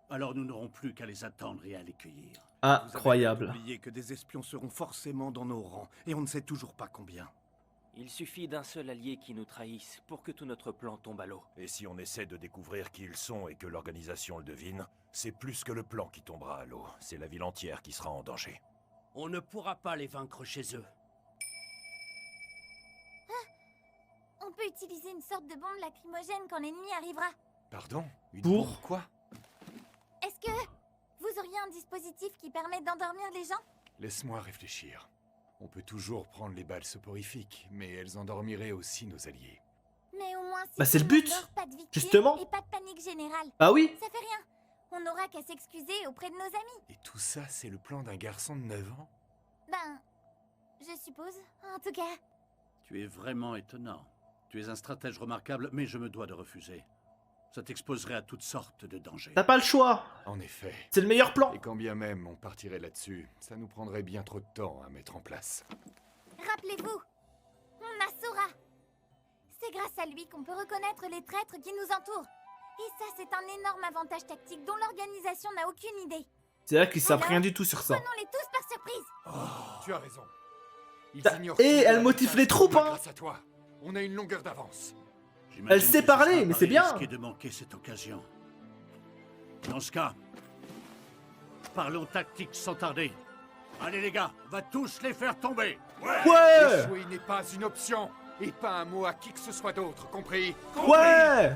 Alors nous n'aurons plus qu'à les attendre et à les cueillir. Incroyable. Vous avez oublié que des espions seront forcément dans nos rangs, et on ne sait toujours pas combien. Il suffit d'un seul allié qui nous trahisse pour que tout notre plan tombe à l'eau. Et si on essaie de découvrir qui ils sont et que l'organisation le devine, c'est plus que le plan qui tombera à l'eau. C'est la ville entière qui sera en danger. On ne pourra pas les vaincre chez eux. On peut utiliser une sorte de bombe lacrymogène quand l'ennemi arrivera. Pardon? Une Pour bombe quoi? Est-ce que vous auriez un dispositif qui permet d'endormir les gens? Laisse-moi réfléchir. On peut toujours prendre les balles soporifiques, mais elles endormiraient aussi nos alliés. Mais au moins, si Bah, c'est tout le monde but, dort, pas de victimes justement. et pas de panique générale. Ah oui. Ça fait rien. On n'aura qu'à s'excuser auprès de nos amis. Et tout ça, c'est le plan d'un garçon de 9 ans? Ben, je suppose. En tout cas, Tu es vraiment étonnant. Tu es un stratège remarquable, mais je me dois de refuser. Ça t'exposerait à toutes sortes de dangers. T'as pas le choix. En effet. C'est le meilleur plan. Et quand bien même on partirait là-dessus, ça nous prendrait bien trop de temps à mettre en place. rappelez-vous, on a Sora. C'est grâce à lui qu'on peut reconnaître les traîtres qui nous entourent. Et ça, c'est un énorme avantage tactique dont l'organisation n'a aucune idée. C'est vrai qu'ils savent Alors, rien du tout sur ça. Prenons-les tous par surprise. Tu as raison. Ils Ta- ignorent et tout elle de motive la les troupes, bataille hein. Grâce à toi, on a une longueur d'avance. J'imagine Elle que sait ce parler, sera mais un c'est pari bien. risqué de manquer cette occasion. Dans ce cas, parlons tactique sans tarder. Allez les gars, on va tous les faire tomber. Ouais. Échouer n'est pas une option, et pas un mot à qui que ce soit d'autre, compris? Ouais.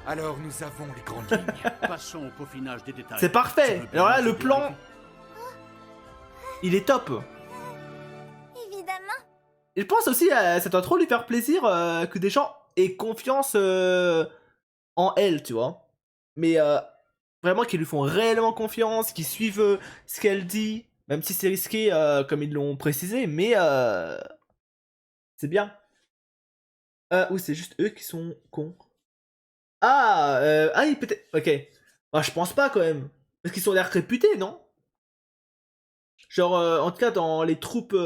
Alors nous avons les grandes lignes. Passons au peaufinage des détails. C'est parfait. Tu veux Alors là, bien le m'aider, plan, Ivy? il est top. Évidemment. Et je pense aussi, ça doit trop lui faire plaisir que des gens aient confiance en elle, tu vois. Mais vraiment qu'ils lui font réellement confiance, qu'ils suivent ce qu'elle dit, même si c'est risqué, comme ils l'ont précisé, mais c'est bien. Ou c'est juste eux qui sont cons. Ah, oui, peut-être. Ok. Bah, je pense pas quand même. Parce qu'ils ont l'air réputés, non? Genre, en tout cas, dans les troupes.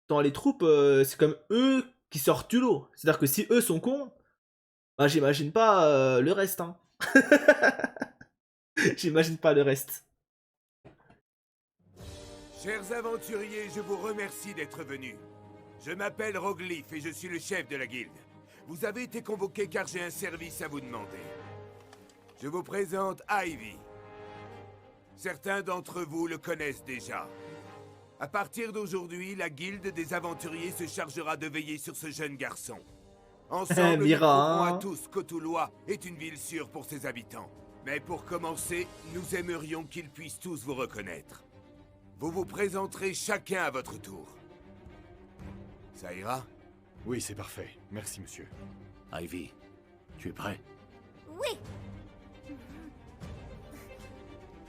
C'est comme eux qui sortent du lot. C'est-à-dire que si eux sont cons, bah, j'imagine pas le reste, hein. J'imagine pas le reste. Chers aventuriers, je vous remercie d'être venus. Je m'appelle Roglyph et je suis le chef de la guilde. Vous avez été convoqués car j'ai un service à vous demander. Je vous présente Ivy. Certains d'entre vous le connaissent déjà. À partir d'aujourd'hui, la guilde des aventuriers se chargera de veiller sur ce jeune garçon. Ensemble, nous Mira, prouverons hein. à tous qu'Autulois est une ville sûre pour ses habitants. Mais pour commencer, nous aimerions qu'ils puissent tous vous reconnaître. Vous vous présenterez chacun à votre tour. Ça ira? Oui, c'est parfait. Merci, monsieur. Ivy, tu es prêt? Oui.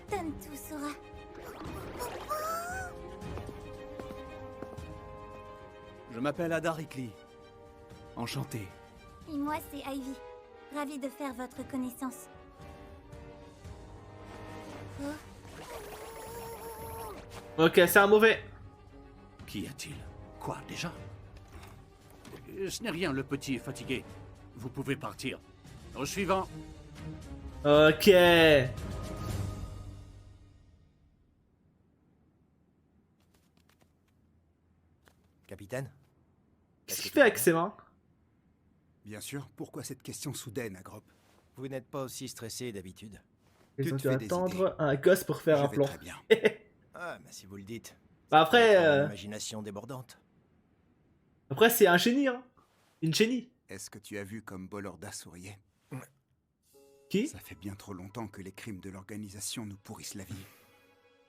Donne tout, Sora. Je m'appelle Ada Rickly. Enchanté. Et moi, c'est Ivy. Ravie de faire votre connaissance. Ok, c'est un mauvais. Qu'y a-t-il? Quoi, déjà? Ce n'est rien, le petit est fatigué. Vous pouvez partir. Au suivant. Ok. Capitaine? Qu'est-ce qu'il fait avec ses mains? Bien sûr, pourquoi cette question soudaine, Agrop? Vous n'êtes pas aussi stressé d'habitude. Ils Tu ont te dû fais des attendre un gosse pour faire Je un vais plan. très bien. Ah, mais si vous le dites. Bah après, Imagination débordante. après c'est un génie, hein. Une génie. Est-ce que tu as vu comme Bolorda souriait? Qui? Ça fait bien trop longtemps que les crimes de l'organisation nous pourrissent la vie.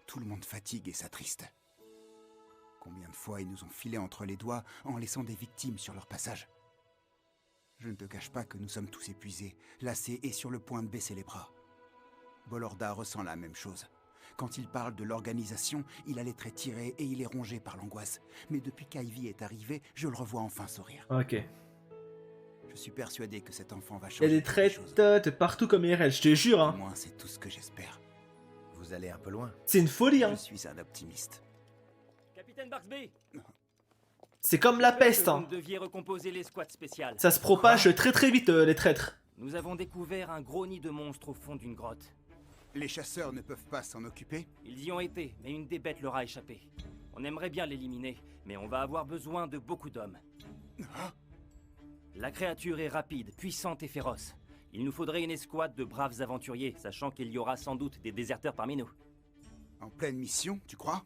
Tout le monde fatigue et s'attriste. Combien de fois ils nous ont filé entre les doigts en laissant des victimes sur leur passage? Je ne te cache pas que nous sommes tous épuisés, lassés et sur le point de baisser les bras. Bolorda ressent la même chose. Quand il parle de l'organisation, il a les traits tirés et il est rongé par l'angoisse. Mais depuis qu'Ivy est arrivé, je le revois enfin sourire. Ok. Je suis persuadé que cet enfant va Il y a changer des traits de partout comme IRL, je te jure. Au Hein. moins, c'est tout ce que j'espère. Vous allez un peu loin. C'est une folie. Hein. Je suis un optimiste. Capitaine Barksby, C'est comme la peste. vous Hein. deviez recomposer l'escouade spéciale. Ça se propage très très vite, les traîtres. Nous avons découvert un gros nid de monstres au fond d'une grotte. Les chasseurs ne peuvent pas s'en occuper? Ils y ont été, mais une des bêtes leur a échappé. On aimerait bien l'éliminer, mais on va avoir besoin de beaucoup d'hommes. La créature est rapide, puissante et féroce. Il nous faudrait une escouade de braves aventuriers, sachant qu'il y aura sans doute des déserteurs parmi nous. En pleine mission, tu crois?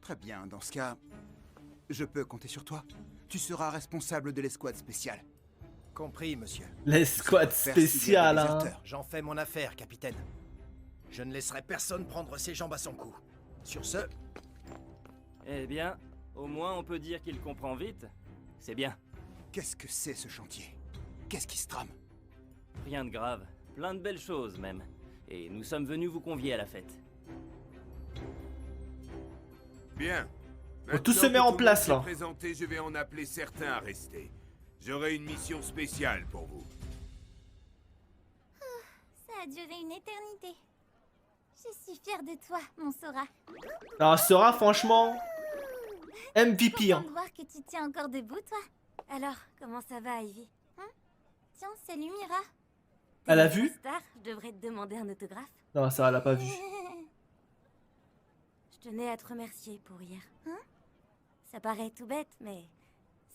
Très bien, dans ce cas, je peux compter sur toi. Tu seras responsable de l'escouade spéciale. Compris, monsieur. L'escouade spéciale, hein. J'en fais mon affaire, capitaine. Je ne laisserai personne prendre ses jambes à son cou. Sur ce... Eh bien, au moins on peut dire qu'il comprend vite. C'est bien. Qu'est-ce que c'est ce chantier? Qu'est-ce qui se trame? Rien de grave. Plein de belles choses, même. Et nous sommes venus vous convier à la fête. Bien. Tout se met en place, là. Présenté, je vais en appeler certains à rester. J'aurai une mission spéciale pour vous. Ça a duré une éternité. Je suis fière de toi, mon Sora. Alors Sora, franchement, MVP. Hein. De voir que tu tiens encore debout, toi. Alors, comment ça va, Ivy? Tiens, salut Mira. Elle a vu? Star, je devrais te demander un autographe. Non, ça, elle a pas vu. Je tenais à te remercier pour hier. Hein? Ça paraît tout bête, mais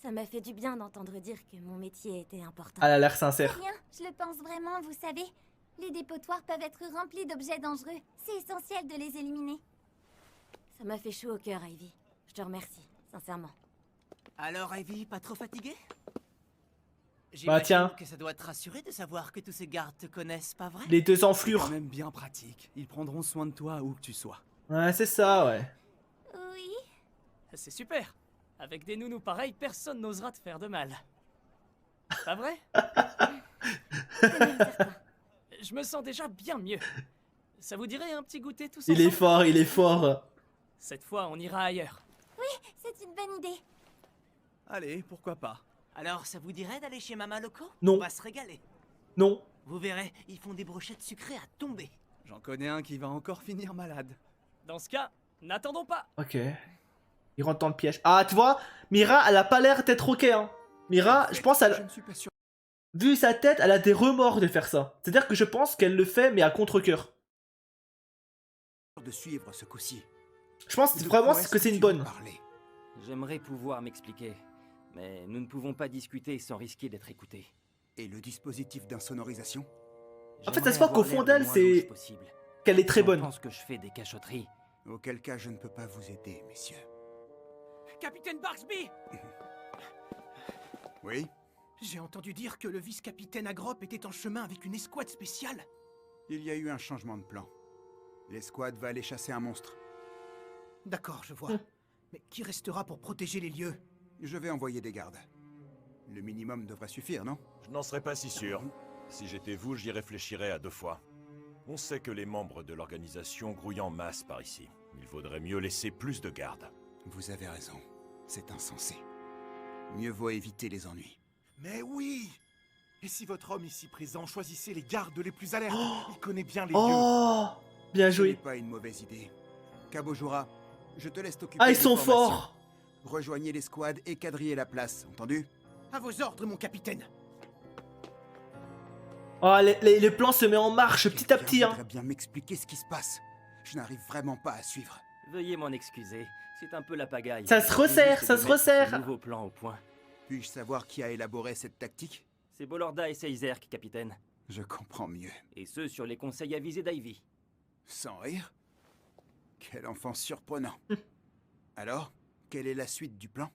ça m'a fait du bien d'entendre dire que mon métier était important. Elle a l'air sincère. Rien, je le pense vraiment, vous savez. Les dépotoirs peuvent être remplis d'objets dangereux. C'est essentiel de les éliminer. Ça m'a fait chaud au cœur, Ivy. Je te remercie, sincèrement. Alors, Ivy, pas trop fatiguée? Bah tiens. Que ça doit te rassurer de savoir que tous ces gardes te connaissent, pas vrai? Les deux enflures. C'est quand même bien pratique. Ils prendront soin de toi où que tu sois. Ouais, c'est ça, ouais. Oui. C'est super. Avec des nounous pareils, personne n'osera te faire de mal. Pas vrai? Je me sens déjà bien mieux. Ça vous dirait un petit goûter tous ensemble? Il est fort, il est fort. Cette fois, on ira ailleurs. Oui, c'est une bonne idée. Allez, pourquoi pas. Alors, ça vous dirait d'aller chez Mama Loco? Non. On va se régaler. Non. Vous verrez, ils font des brochettes sucrées à tomber. J'en connais un qui va encore finir malade. Dans ce cas, n'attendons pas. Ok. Il rentre dans le piège. Ah, tu vois, Mira, elle a pas l'air d'être ok, hein. Mira, je pense, elle... Je ne suis pas sûr. Vu sa tête, elle a des remords de faire ça. C'est-à-dire que je pense qu'elle le fait, mais à contre-cœur. De suivre ce coup-ci. Je pense vraiment que c'est une bonne. J'aimerais pouvoir m'expliquer, mais nous ne pouvons pas discuter sans risquer d'être écoutés. Et le dispositif d'insonorisation? En fait, ça se voit qu'au fond d'elle, c'est qu'elle est très bonne. Je pense que je fais des cachotteries. Auquel cas, je ne peux pas vous aider, messieurs. Capitaine Barksby! Oui? J'ai entendu dire que le vice-capitaine Agrop était en chemin avec une escouade spéciale. Il y a eu un changement de plan. L'escouade va aller chasser un monstre. D'accord, je vois. Mais qui restera pour protéger les lieux? Je vais envoyer des gardes. Le minimum devrait suffire, non? Je n'en serais pas si sûr. Si j'étais vous, j'y réfléchirais à 2 fois. On sait que les membres de l'organisation grouillent en masse par ici. Il vaudrait mieux laisser plus de gardes. Vous avez raison. C'est insensé. Mieux vaut éviter les ennuis. Mais oui! Et si votre homme ici présent choisissait les gardes les plus alertes? Il connaît bien les lieux. Oh! Bien Ce joué. n'est pas une mauvaise idée. Kabojura, je te laisse t'occuper Ah, ils des sont formations. forts! Rejoignez l'escouade et quadrillez la place, entendu? À vos ordres, mon capitaine. Oh, les plans se mettent en marche petit à petit, hein. Voudrais bien m'expliquer ce qui se passe. Je n'arrive vraiment pas à suivre. Veuillez m'en excuser, c'est un peu la pagaille. Ça se resserre, ça se resserre. Nouveau plan au point. Puis-je savoir qui a élaboré cette tactique? C'est Bolorda et Seizerk, capitaine. Je comprends mieux. Et ce sur les conseils avisés d'Ivy. Sans rire? Quel enfant surprenant. Alors, quelle est la suite du plan?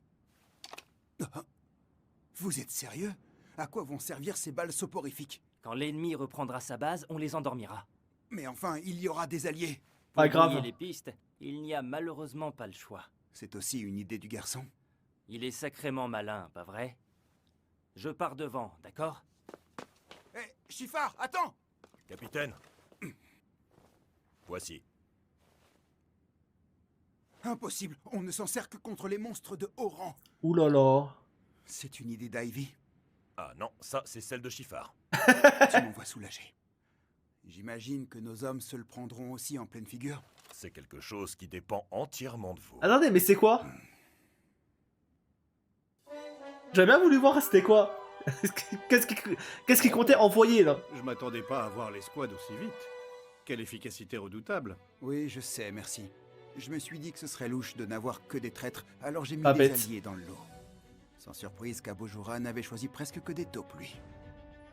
Vous êtes sérieux? À quoi vont servir ces balles soporifiques? Quand l'ennemi reprendra sa base, on les endormira. Mais enfin, il y aura des alliés. Pas Pour grave. brouiller les pistes, il n'y a malheureusement pas le choix. C'est aussi une idée du garçon. Il est sacrément malin, pas vrai? Je pars devant, d'accord? Hé, Chifar, attends! Capitaine. Voici. Impossible, on ne s'en sert que contre les monstres de haut rang. Ouh là là. C'est une idée d'Ivy. Ah non, ça c'est celle de Chiffard. Tu m'en vois soulagé. J'imagine que nos hommes se le prendront aussi en pleine figure. C'est quelque chose qui dépend entièrement de vous. Attendez, mais c'est quoi? J'aurais bien voulu voir c'était quoi. Qu'est-ce qui comptait envoyer là? Je m'attendais pas à voir l'escouade aussi vite. Quelle efficacité redoutable. Oui, je sais, merci. Je me suis dit que ce serait louche de n'avoir que des traîtres, alors j'ai mis Pas des bête. alliés dans le lot. Sans surprise qu'Abojura n'avait choisi presque que des taupes, lui.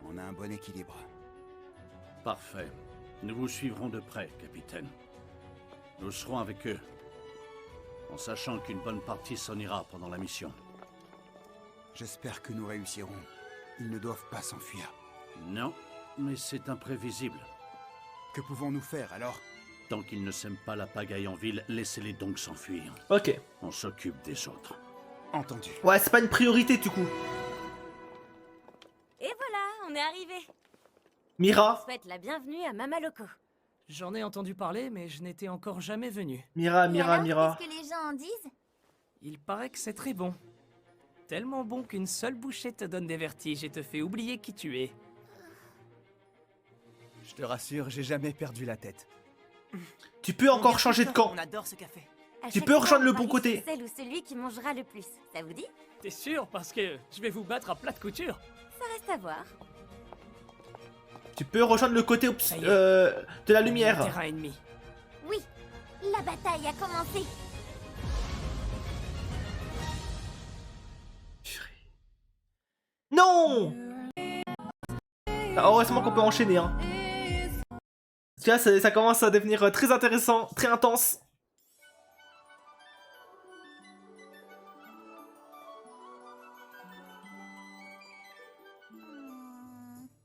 On a un bon équilibre. Parfait. Nous vous suivrons de près, capitaine. Nous serons avec eux, en sachant qu'une bonne partie s'en ira pendant la mission. J'espère que nous réussirons. Ils ne doivent pas s'enfuir. Non, mais c'est imprévisible. Que pouvons-nous faire alors? Tant qu'ils ne sèment pas la pagaille en ville, laissez-les donc s'enfuir. Ok. On s'occupe des autres. Entendu. Ouais, c'est pas une priorité du coup. Et voilà, on est arrivé. Mira. Je souhaite la bienvenue à Mamaloko. J'en ai entendu parler, mais je n'étais encore jamais venu. Mira. Qu'est-ce que les gens en disent? Il paraît que c'est très bon. Tellement bon qu'une seule bouchée te donne des vertiges et te fait oublier qui tu es. Je te rassure, j'ai jamais perdu la tête. Tu peux encore changer de camp. On adore ce café. À Tu chaque peux fois, rejoindre on le bon parie côté. sur celle ou celui qui mangera le plus. Ça vous dit? T'es sûr? Parce que je vais vous battre à plat de couture. Ça reste à voir. Tu peux rejoindre le côté Ça y est. de la lumière. Terrain ennemi. Oui, la bataille a commencé. Non. Ah, heureusement qu'on peut enchaîner. Hein. Tu vois, ça commence à devenir très intéressant, très intense.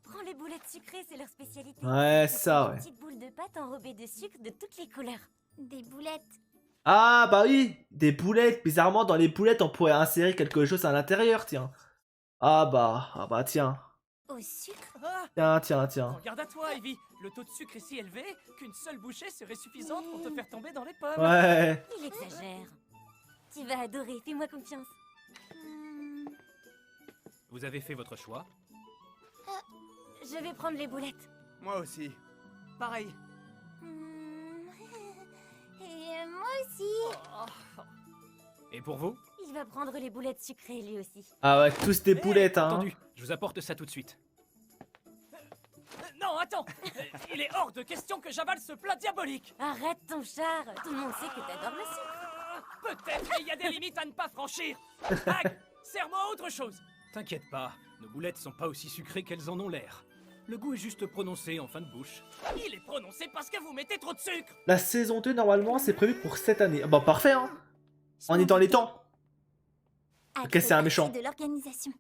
Prends les boulettes sucrées, c'est leur spécialité. Ouais, Ce sont ça, des ouais. petites boules de pâte enrobées de sucre de toutes les couleurs. Des boulettes. Ah bah oui, des boulettes. Bizarrement, dans les boulettes, on pourrait insérer quelque chose à l'intérieur, tiens. Ah bah tiens. Au sucre? Tiens. Regarde à toi, Ivy. Le taux de sucre est si élevé qu'une seule bouchée serait suffisante pour te faire tomber dans les pommes. Ouais. Il exagère. Tu vas adorer, fais-moi confiance. Vous avez fait votre choix? Je vais prendre les boulettes. Moi aussi. Pareil. Et moi aussi. Et pour vous? Il va prendre les boulettes sucrées lui aussi. Ah ouais, tous des boulettes, hein. Entendu, je vous apporte ça tout de suite. Non, attends. Il est hors de question que j'avale ce plat diabolique. Arrête ton char. Tout le monde sait que t'adores le sucre. Peut-être, mais il y a des limites à ne pas franchir. Hag, serre-moi autre chose. T'inquiète pas, nos boulettes sont pas aussi sucrées qu'elles en ont l'air. Le goût est juste prononcé en fin de bouche. Il est prononcé parce que vous mettez trop de sucre. La saison 2, normalement, c'est prévu pour cette année. Ah bah parfait, hein. On est dans les temps. Ok, c'est un méchant. De l'organisation.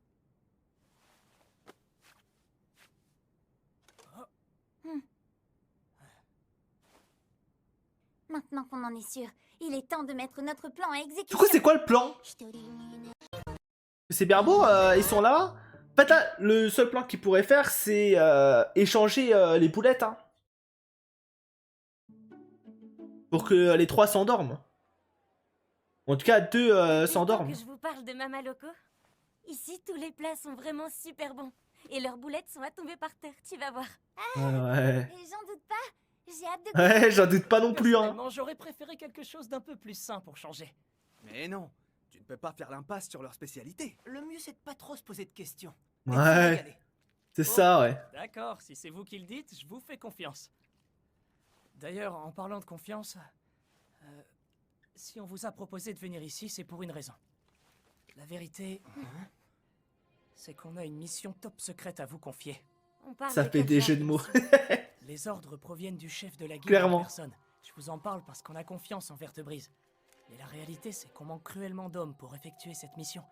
Maintenant qu'on en est sûr, il est temps de mettre notre plan à exécution. Du coup, c'est quoi le plan? C'est bien beau, ils sont là. En fait, là, le seul plan qu'ils pourraient faire, c'est échanger les boulettes, hein. Pour que les 3 s'endorment. En tout cas, 2 s'endorment. Que je vous parle de Mamaloko. Ici, tous les plats sont vraiment super bons. Et leurs boulettes sont à tomber par terre, tu vas voir. Ouais. Et j'en doute pas. J'ai hâte de... Ouais, j'en doute pas non plus, hein. Personnellement, j'aurais préféré quelque chose d'un peu plus sain pour changer. Mais non, tu ne peux pas faire l'impasse sur leur spécialité. Le mieux, c'est de pas trop se poser de questions. Ouais. C'est ça, ouais. D'accord, si c'est vous qui le dites, je vous fais confiance. D'ailleurs, en parlant de confiance, si on vous a proposé de venir ici, c'est pour une raison. La vérité, c'est qu'on a une mission top secrète à vous confier. On parle Ça de fait quel des genre jeux de mots. Les ordres proviennent du chef de la guilde Clairement. en personne. Je vous en parle parce qu'on a confiance en Vertebrise. Mais la réalité, c'est qu'on manque cruellement d'hommes pour effectuer cette mission.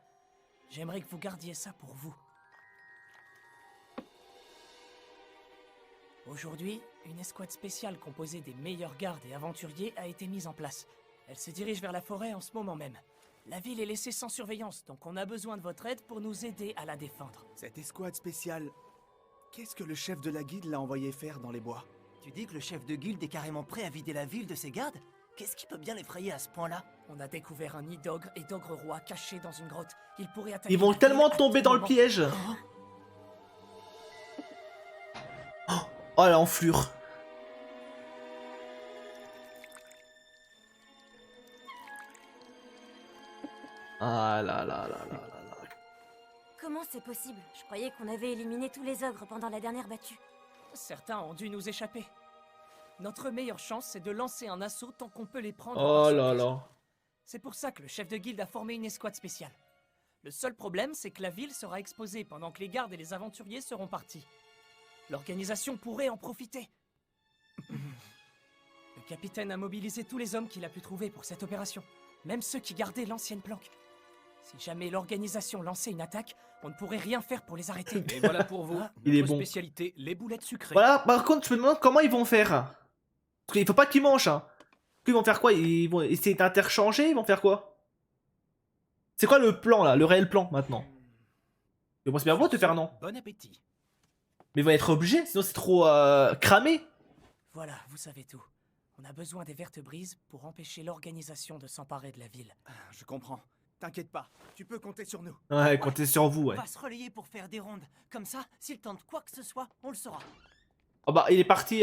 J'aimerais que vous gardiez ça pour vous. Aujourd'hui, une escouade spéciale composée des meilleurs gardes et aventuriers a été mise en place. Elle se dirige vers la forêt en ce moment même. La ville est laissée sans surveillance, donc on a besoin de votre aide pour nous aider à la défendre. Cette escouade spéciale, qu'est-ce que le chef de la guilde l'a envoyé faire dans les bois? Tu dis que le chef de guilde est carrément prêt à vider la ville de ses gardes? Qu'est-ce qui peut bien l'effrayer à ce point-là? On a découvert un nid d'ogre et d'ogre roi caché dans une grotte. Ils pourraient attaquer. Ils vont la tellement ville à tomber tout dans le moment. piège. Oh la enflure. Ah là là là là là là. Comment c'est possible? Je croyais qu'on avait éliminé tous les ogres pendant la dernière battue. Certains ont dû nous échapper. Notre meilleure chance, c'est de lancer un assaut tant qu'on peut les prendre. Oh par là surprise. là. C'est pour ça que le chef de guilde a formé une escouade spéciale. Le seul problème, c'est que la ville sera exposée pendant que les gardes et les aventuriers seront partis. L'organisation pourrait en profiter. Le capitaine a mobilisé tous les hommes qu'il a pu trouver pour cette opération, même ceux qui gardaient l'ancienne planque. Si jamais l'organisation lançait une attaque, on ne pourrait rien faire pour les arrêter. Et voilà pour vous, Il est notre bon. spécialité, les boulettes sucrées. Voilà, par contre, je me demande comment ils vont faire. Parce qu'il faut pas qu'ils mangent. Hein. Ils vont faire quoi? Ils vont essayer d'interchanger? Ils vont faire quoi? C'est quoi le plan là? Le réel plan maintenant? Bon, c'est bien beau de te faire non. Bon appétit. Mais ils vont être obligés, sinon c'est trop cramé. Voilà, vous savez tout. On a besoin des vertebrises pour empêcher l'organisation de s'emparer de la ville. Je comprends. T'inquiète pas, tu peux compter sur nous. Ouais, comptez sur vous, ouais. On va se relayer pour faire des rondes. Comme ça, s'il tente quoi que ce soit, on le saura. Oh bah, il est parti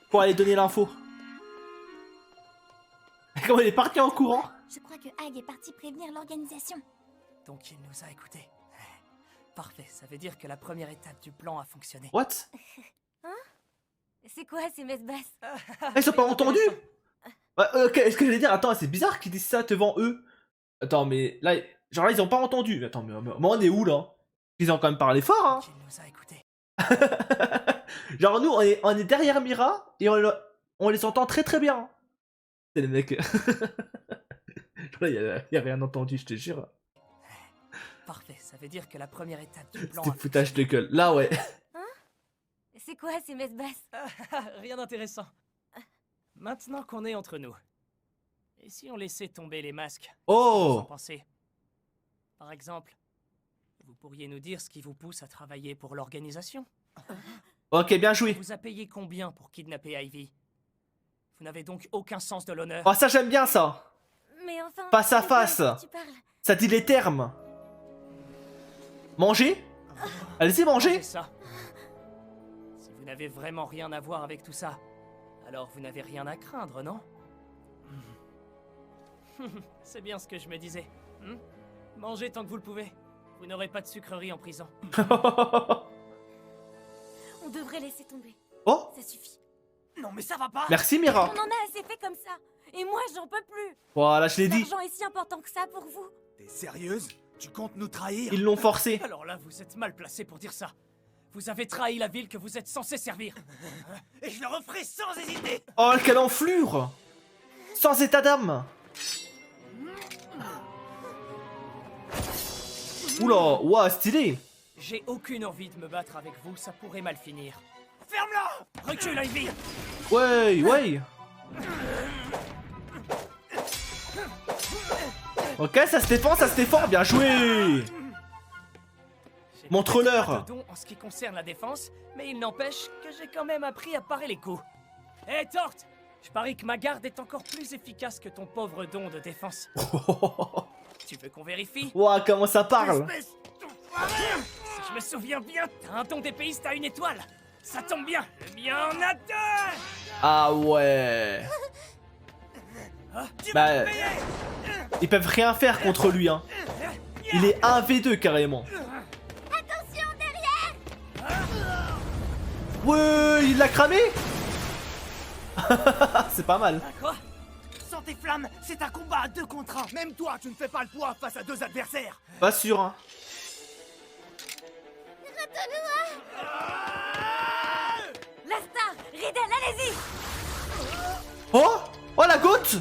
pour aller donner l'info. Comment il est parti en courant? Je crois que Hag est parti prévenir l'organisation. Donc il nous a écoutés. Parfait, ça veut dire que la première étape du plan a fonctionné. What? Hein? C'est quoi ces messes basses? Ils ont pas entendu? Qu'est-ce que j'allais dire? Attends, c'est bizarre qu'ils disent ça devant eux. Attends, mais là, genre là, ils ont pas entendu. Mais attends, mais on est où là? Ils ont quand même parlé fort, hein? Il nous a écoutés. Genre nous, on est derrière Mira et on les entend très très bien. C'est les mecs. Là, y a rien entendu, je te jure. Parfait, ça veut dire que la première étape du plan C'était a foutage de gueule. Là, ouais. Hein? C'est quoi ces messes basses? Rien d'intéressant. Maintenant qu'on est entre nous, et si on laissait tomber les masques? Oh! Qu'est-ce que vous en pensez? Par exemple, vous pourriez nous dire ce qui vous pousse à travailler pour l'organisation? Ok, bien joué. On vous a payé combien pour kidnapper Ivy? Vous n'avez donc aucun sens de l'honneur. Oh, ça, j'aime bien ça. Mais enfin... Face à de quoi face. est-ce que tu parles? Ça dit les termes. Manger? Allez-y, manger. C'est ça. Si vous n'avez vraiment rien à voir avec tout ça, alors vous n'avez rien à craindre, non? C'est bien ce que je me disais. Mangez tant que vous le pouvez. Vous n'aurez pas de sucrerie en prison. On devrait laisser tomber. Oh! Ça suffit. Non mais ça va pas. Merci, Mira. On en a assez fait comme ça. Et moi, j'en peux plus. Voilà, je l'ai dit. L'argent est si important que ça pour vous. T'es sérieuse? Tu comptes nous trahir? Ils l'ont forcé. Alors là, vous êtes mal placé pour dire ça. Vous avez trahi la ville que vous êtes censé servir. Et je le referai sans hésiter. Oh, quelle enflure! Sans état d'âme. Oula, ouah, stylé. J'ai aucune envie de me battre avec vous, ça pourrait mal finir. Ferme-la! Recule, Ivy! Ouais, ouais. Ok, ça se défend, bien joué. Montre-leur. Pas de don en ce qui concerne la défense, mais il n'empêche que j'ai quand même appris à parer les coups. Hé, Torte! Je parie que ma garde est encore plus efficace que ton pauvre don de défense. Tu veux qu'on vérifie? Ouah, comment ça parle? Si je me souviens bien, t'as un don d'épéiste à 1 étoile. Ça tombe bien, le mien en a 2! Ah ouais. Bah, ils peuvent rien faire contre lui, hein. Il est 1v2 carrément. Attention derrière! Ouais, il l'a cramé. C'est pas mal. Quoi? Sans tes flammes, c'est un combat à 2 contre 1. Même toi, tu ne fais pas le poids face à 2 adversaires. Pas sûr, hein. La star! Riddle, allez-y! Oh, oh la goutte.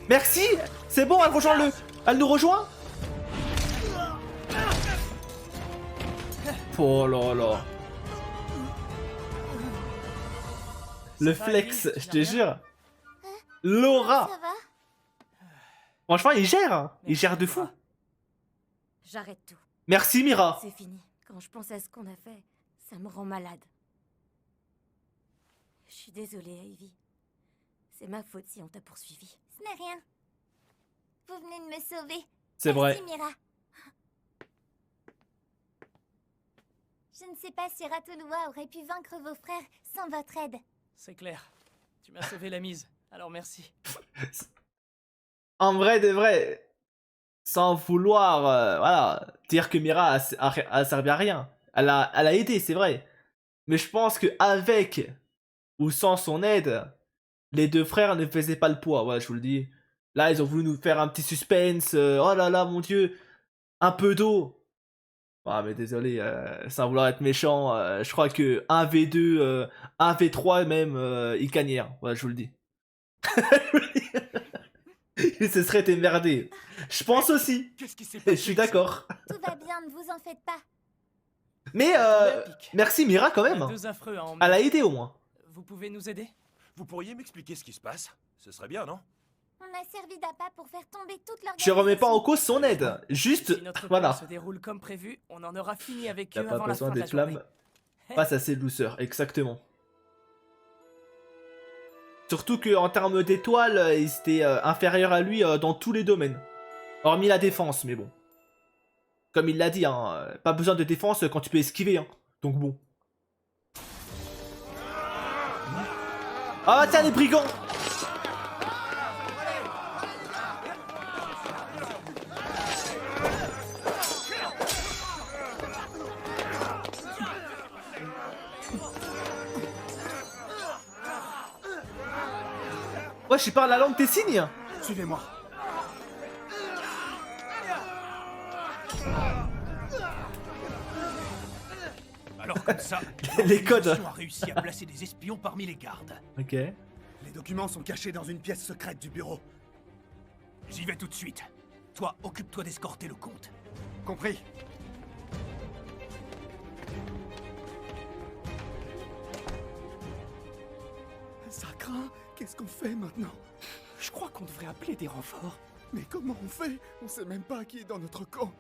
Merci. C'est bon, elle nous rejoint. Oh là là. Le flex, je te jure. Laura. Ça va? Franchement, il gère. Hein. Il gère de fou. J'arrête tout. Merci, Mira. C'est fini. Quand je pense à ce qu'on a fait, ça me rend malade. Je suis désolée, Ivy. C'est ma faute si on t'a poursuivi. Ce n'est rien. Vous venez de me sauver. C'est vrai. Merci, Mira. Je ne sais pas si Ratolua aurait pu vaincre vos frères sans votre aide. C'est clair. Tu m'as sauvé la mise, alors merci. En vrai de vrai, sans vouloir voilà, dire que Mira a servi à rien. Elle a aidé, c'est vrai. Mais je pense que avec ou sans son aide, les deux frères ne faisaient pas le poids. Ouais, je vous le dis. Là, ils ont voulu nous faire un petit suspense. Oh là là, mon dieu. Un peu d'eau. Ah, mais désolé, sans vouloir être méchant, je crois que 1v2, 1v3 même, ils gagnèrent. Ouais, je vous le dis. Ils se seraient émerdés. Je pense aussi. Qu'est-ce qui s'est Je passé suis d'accord. Tout va bien, ne vous en faites pas. Mais merci Mira quand même. Deux affreux à emmener. Elle a aidé au moins. Vous pouvez nous aider? Vous pourriez m'expliquer ce qui se passe? Ce serait bien, non? On a servi d'appât pour faire tomber toute l'organisation. Je remets pas en cause son aide. Juste, Si notre plan voilà. se déroule comme prévu, on en aura fini avec T'as eux pas avant la besoin fin de la des journée. flammes face à ces douceurs, exactement. Surtout que en termes d'étoiles, ils étaient inférieurs à lui dans tous les domaines. Hormis la défense, mais bon. Comme il l'a dit, hein, pas besoin de défense quand tu peux esquiver. Hein. Donc bon. Ah tiens les brigands! Ouais, je parle la langue des signes. Suivez-moi. Alors comme ça, Les codes. l'organisation a réussi à placer des espions parmi les gardes. Ok. Les documents sont cachés dans une pièce secrète du bureau. J'y vais tout de suite. Toi, occupe-toi d'escorter le comte. Compris. Ça craint. Qu'est-ce qu'on fait maintenant? Je crois qu'on devrait appeler des renforts. Mais comment on fait? On sait même pas qui est dans notre camp.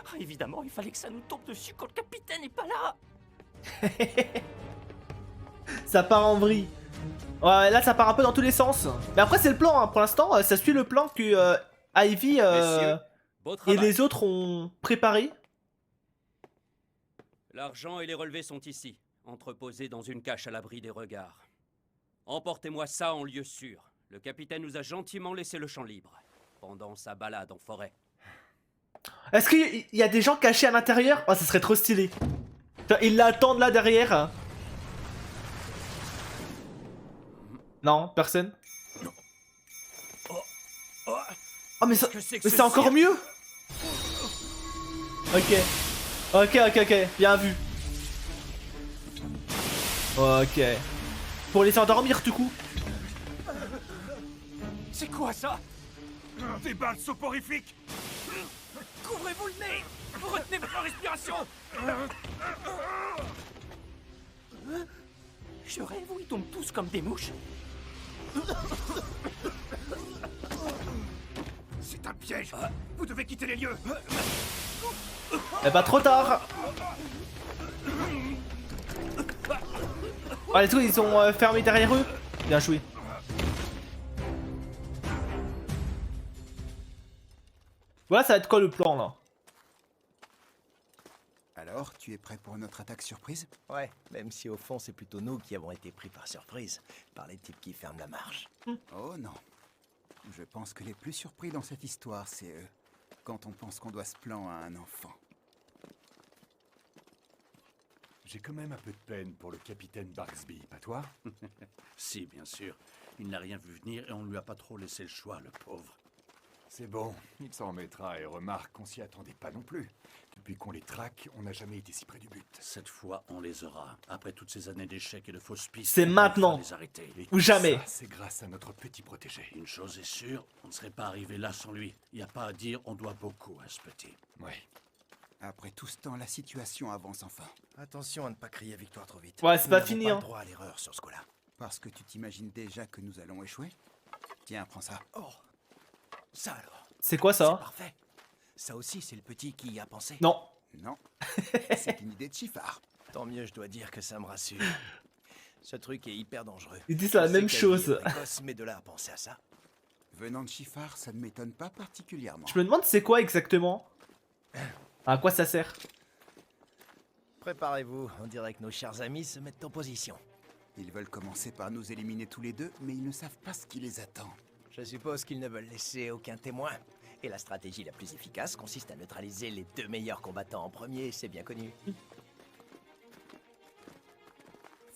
Ah, évidemment, il fallait que ça nous tombe dessus quand le capitaine n'est pas là. Ça part en vrille. Ouais, là ça part un peu dans tous les sens. Mais après c'est le plan, hein. Pour l'instant ça suit le plan que Ivy Messieurs, beau et travail. les autres ont préparé. L'argent et les relevés sont ici, entreposés dans une cache à l'abri des regards. Emportez-moi ça en lieu sûr. Le capitaine nous a gentiment laissé le champ libre, pendant sa balade en forêt. Est-ce qu'il y a des gens cachés à l'intérieur? Oh, ça serait trop stylé. Ils l'attendent là derrière. Non, personne. Oh mais c'est encore mieux. Ok, bien vu. Ok. Pour les endormir du coup. C'est quoi ça? Des balles soporifiques. Couvrez-vous le nez. Vous retenez votre respiration. Je rêve où ils tombent tous comme des mouches. C'est un piège. Vous devez quitter les lieux. Eh bah trop tard. Oh les trucs ils sont fermés derrière eux. Bien joué. Voilà ça va être quoi le plan là? Alors, tu es prêt pour notre attaque surprise? Ouais, même si au fond c'est plutôt nous qui avons été pris par surprise, par les types qui ferment la marche. Oh non. Je pense que les plus surpris dans cette histoire, c'est eux. Quand on pense qu'on doit ce plan à un enfant. J'ai quand même un peu de peine pour le capitaine Barksby, pas toi? Si, bien sûr. Il n'a rien vu venir et on ne lui a pas trop laissé le choix, le pauvre. C'est bon, il s'en remettra et remarque qu'on s'y attendait pas non plus. Depuis qu'on les traque, on n'a jamais été si près du but. Cette fois, on les aura. Après toutes ces années d'échecs et de fausses pistes, C'est on maintenant. va les arrêter. Et Ou jamais. ça, c'est grâce à notre petit protégé. Une chose est sûre, on ne serait pas arrivé là sans lui. Il n'y a pas à dire, on doit beaucoup à ce petit. Ouais. Après tout ce temps, la situation avance enfin. Attention à ne pas crier victoire trop vite. Ouais, c'est Nous pas n'avons fini, pas hein. le droit à l'erreur sur ce coup-là. Parce que tu t'imagines déjà que nous allons échouer? Tiens, prends ça. Oh, ça alors. C'est quoi C'est ça? parfait. Ça aussi, c'est le petit qui y a pensé. Non. Non. C'est une idée de Chiffard. Tant mieux, je dois dire que ça me rassure. Ce truc est hyper dangereux. Ils disent la Je même sais chose. qu'Ali est précoce, mais de là à penser à ça. Venant de Chiffar, ça ne m'étonne pas particulièrement. Je me demande c'est quoi exactement. À quoi ça sert? Préparez-vous, on dirait que nos chers amis se mettent en position. Ils veulent commencer par nous éliminer tous les deux, mais ils ne savent pas ce qui les attend. Je suppose qu'ils ne veulent laisser aucun témoin. Et la stratégie la plus efficace consiste à neutraliser les deux meilleurs combattants en premier, c'est bien connu.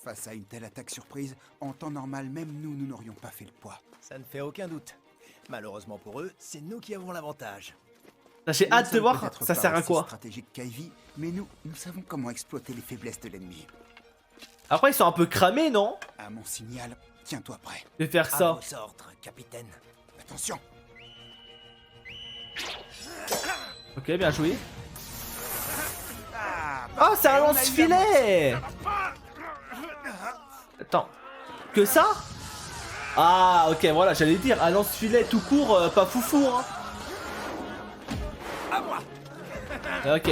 Face à une telle attaque surprise, en temps normal, même nous n'aurions pas fait le poids. Ça ne fait aucun doute. Malheureusement pour eux, c'est nous qui avons l'avantage. J'ai hâte de voir ça sert à quoi. Stratégique qu'Ivy, mais nous savons comment exploiter les faiblesses de l'ennemi. Après ils sont un peu cramés, non? À mon signal, tiens-toi prêt. Je vais faire ça. À vos ordres, capitaine. Attention. Ok, bien joué. Oh, c'est un lance-filet! Attends. Que ça? Ah, ok, voilà, j'allais dire, un lance-filet tout court, pas foufou, hein. Ok.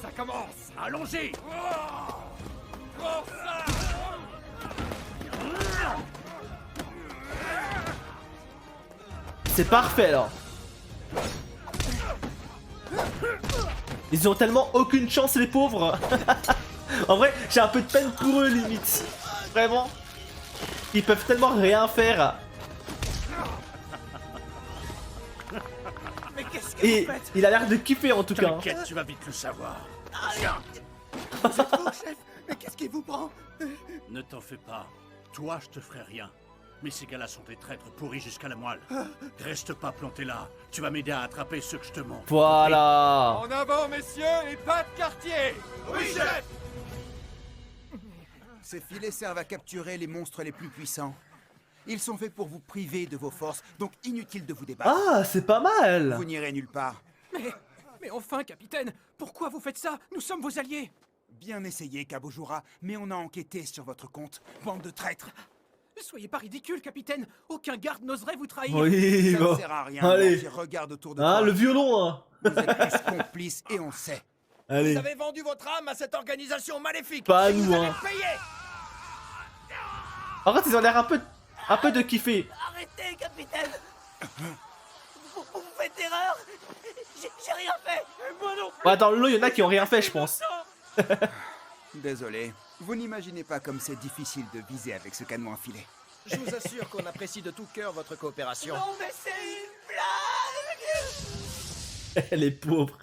Ça commence. Allongez. C'est parfait, alors. Ils ont tellement aucune chance, les pauvres. En vrai, j'ai un peu de peine pour eux, limite. Vraiment. Ils peuvent tellement rien faire. Mais qu'est-ce que Et vous faites? il a l'air de kiffer, en tout cas. hein. T'inquiète, tu vas vite le savoir. Vous êtes fou, chef? Mais qu'est-ce qui vous prend? Ne t'en fais pas. Toi, je te ferai rien. Mais ces gars-là sont des traîtres pourris jusqu'à la moelle. Reste pas planté là. Tu vas m'aider à attraper ceux que je te montre. Voilà. En avant, messieurs, et pas de quartier. Oui, chef. Ces filets servent à capturer les monstres les plus puissants. Ils sont faits pour vous priver de vos forces, donc inutile de vous débattre. Ah, c'est pas mal. Vous n'irez nulle part. Mais enfin, capitaine, pourquoi vous faites ça? Nous sommes vos alliés. Bien essayé, Kabojura, mais on a enquêté sur votre compte. Bande de traîtres. Soyez pas ridicule, capitaine. Aucun garde n'oserait vous trahir. Oui, Ça bon. ne sert à rien. Allez. Mentir, regarde autour de Ah, toi. le violon, hein. Vous êtes tous complices et on le sait. Allez. Vous avez vendu votre âme à cette organisation maléfique. Pas à et vous nous, allez hein. payer. Par contre, ils ont l'air un peu de kiffer. Arrêtez, capitaine. Vous faites erreur. J'ai rien fait. Moi non plus. Ouais, dans le lot, il y en a qui ont rien fait, je pense. Désolé. Vous n'imaginez pas comme c'est difficile de viser avec ce canon à filet. Je vous assure qu'on apprécie de tout cœur votre coopération. Non, mais c'est une blague. Les pauvres.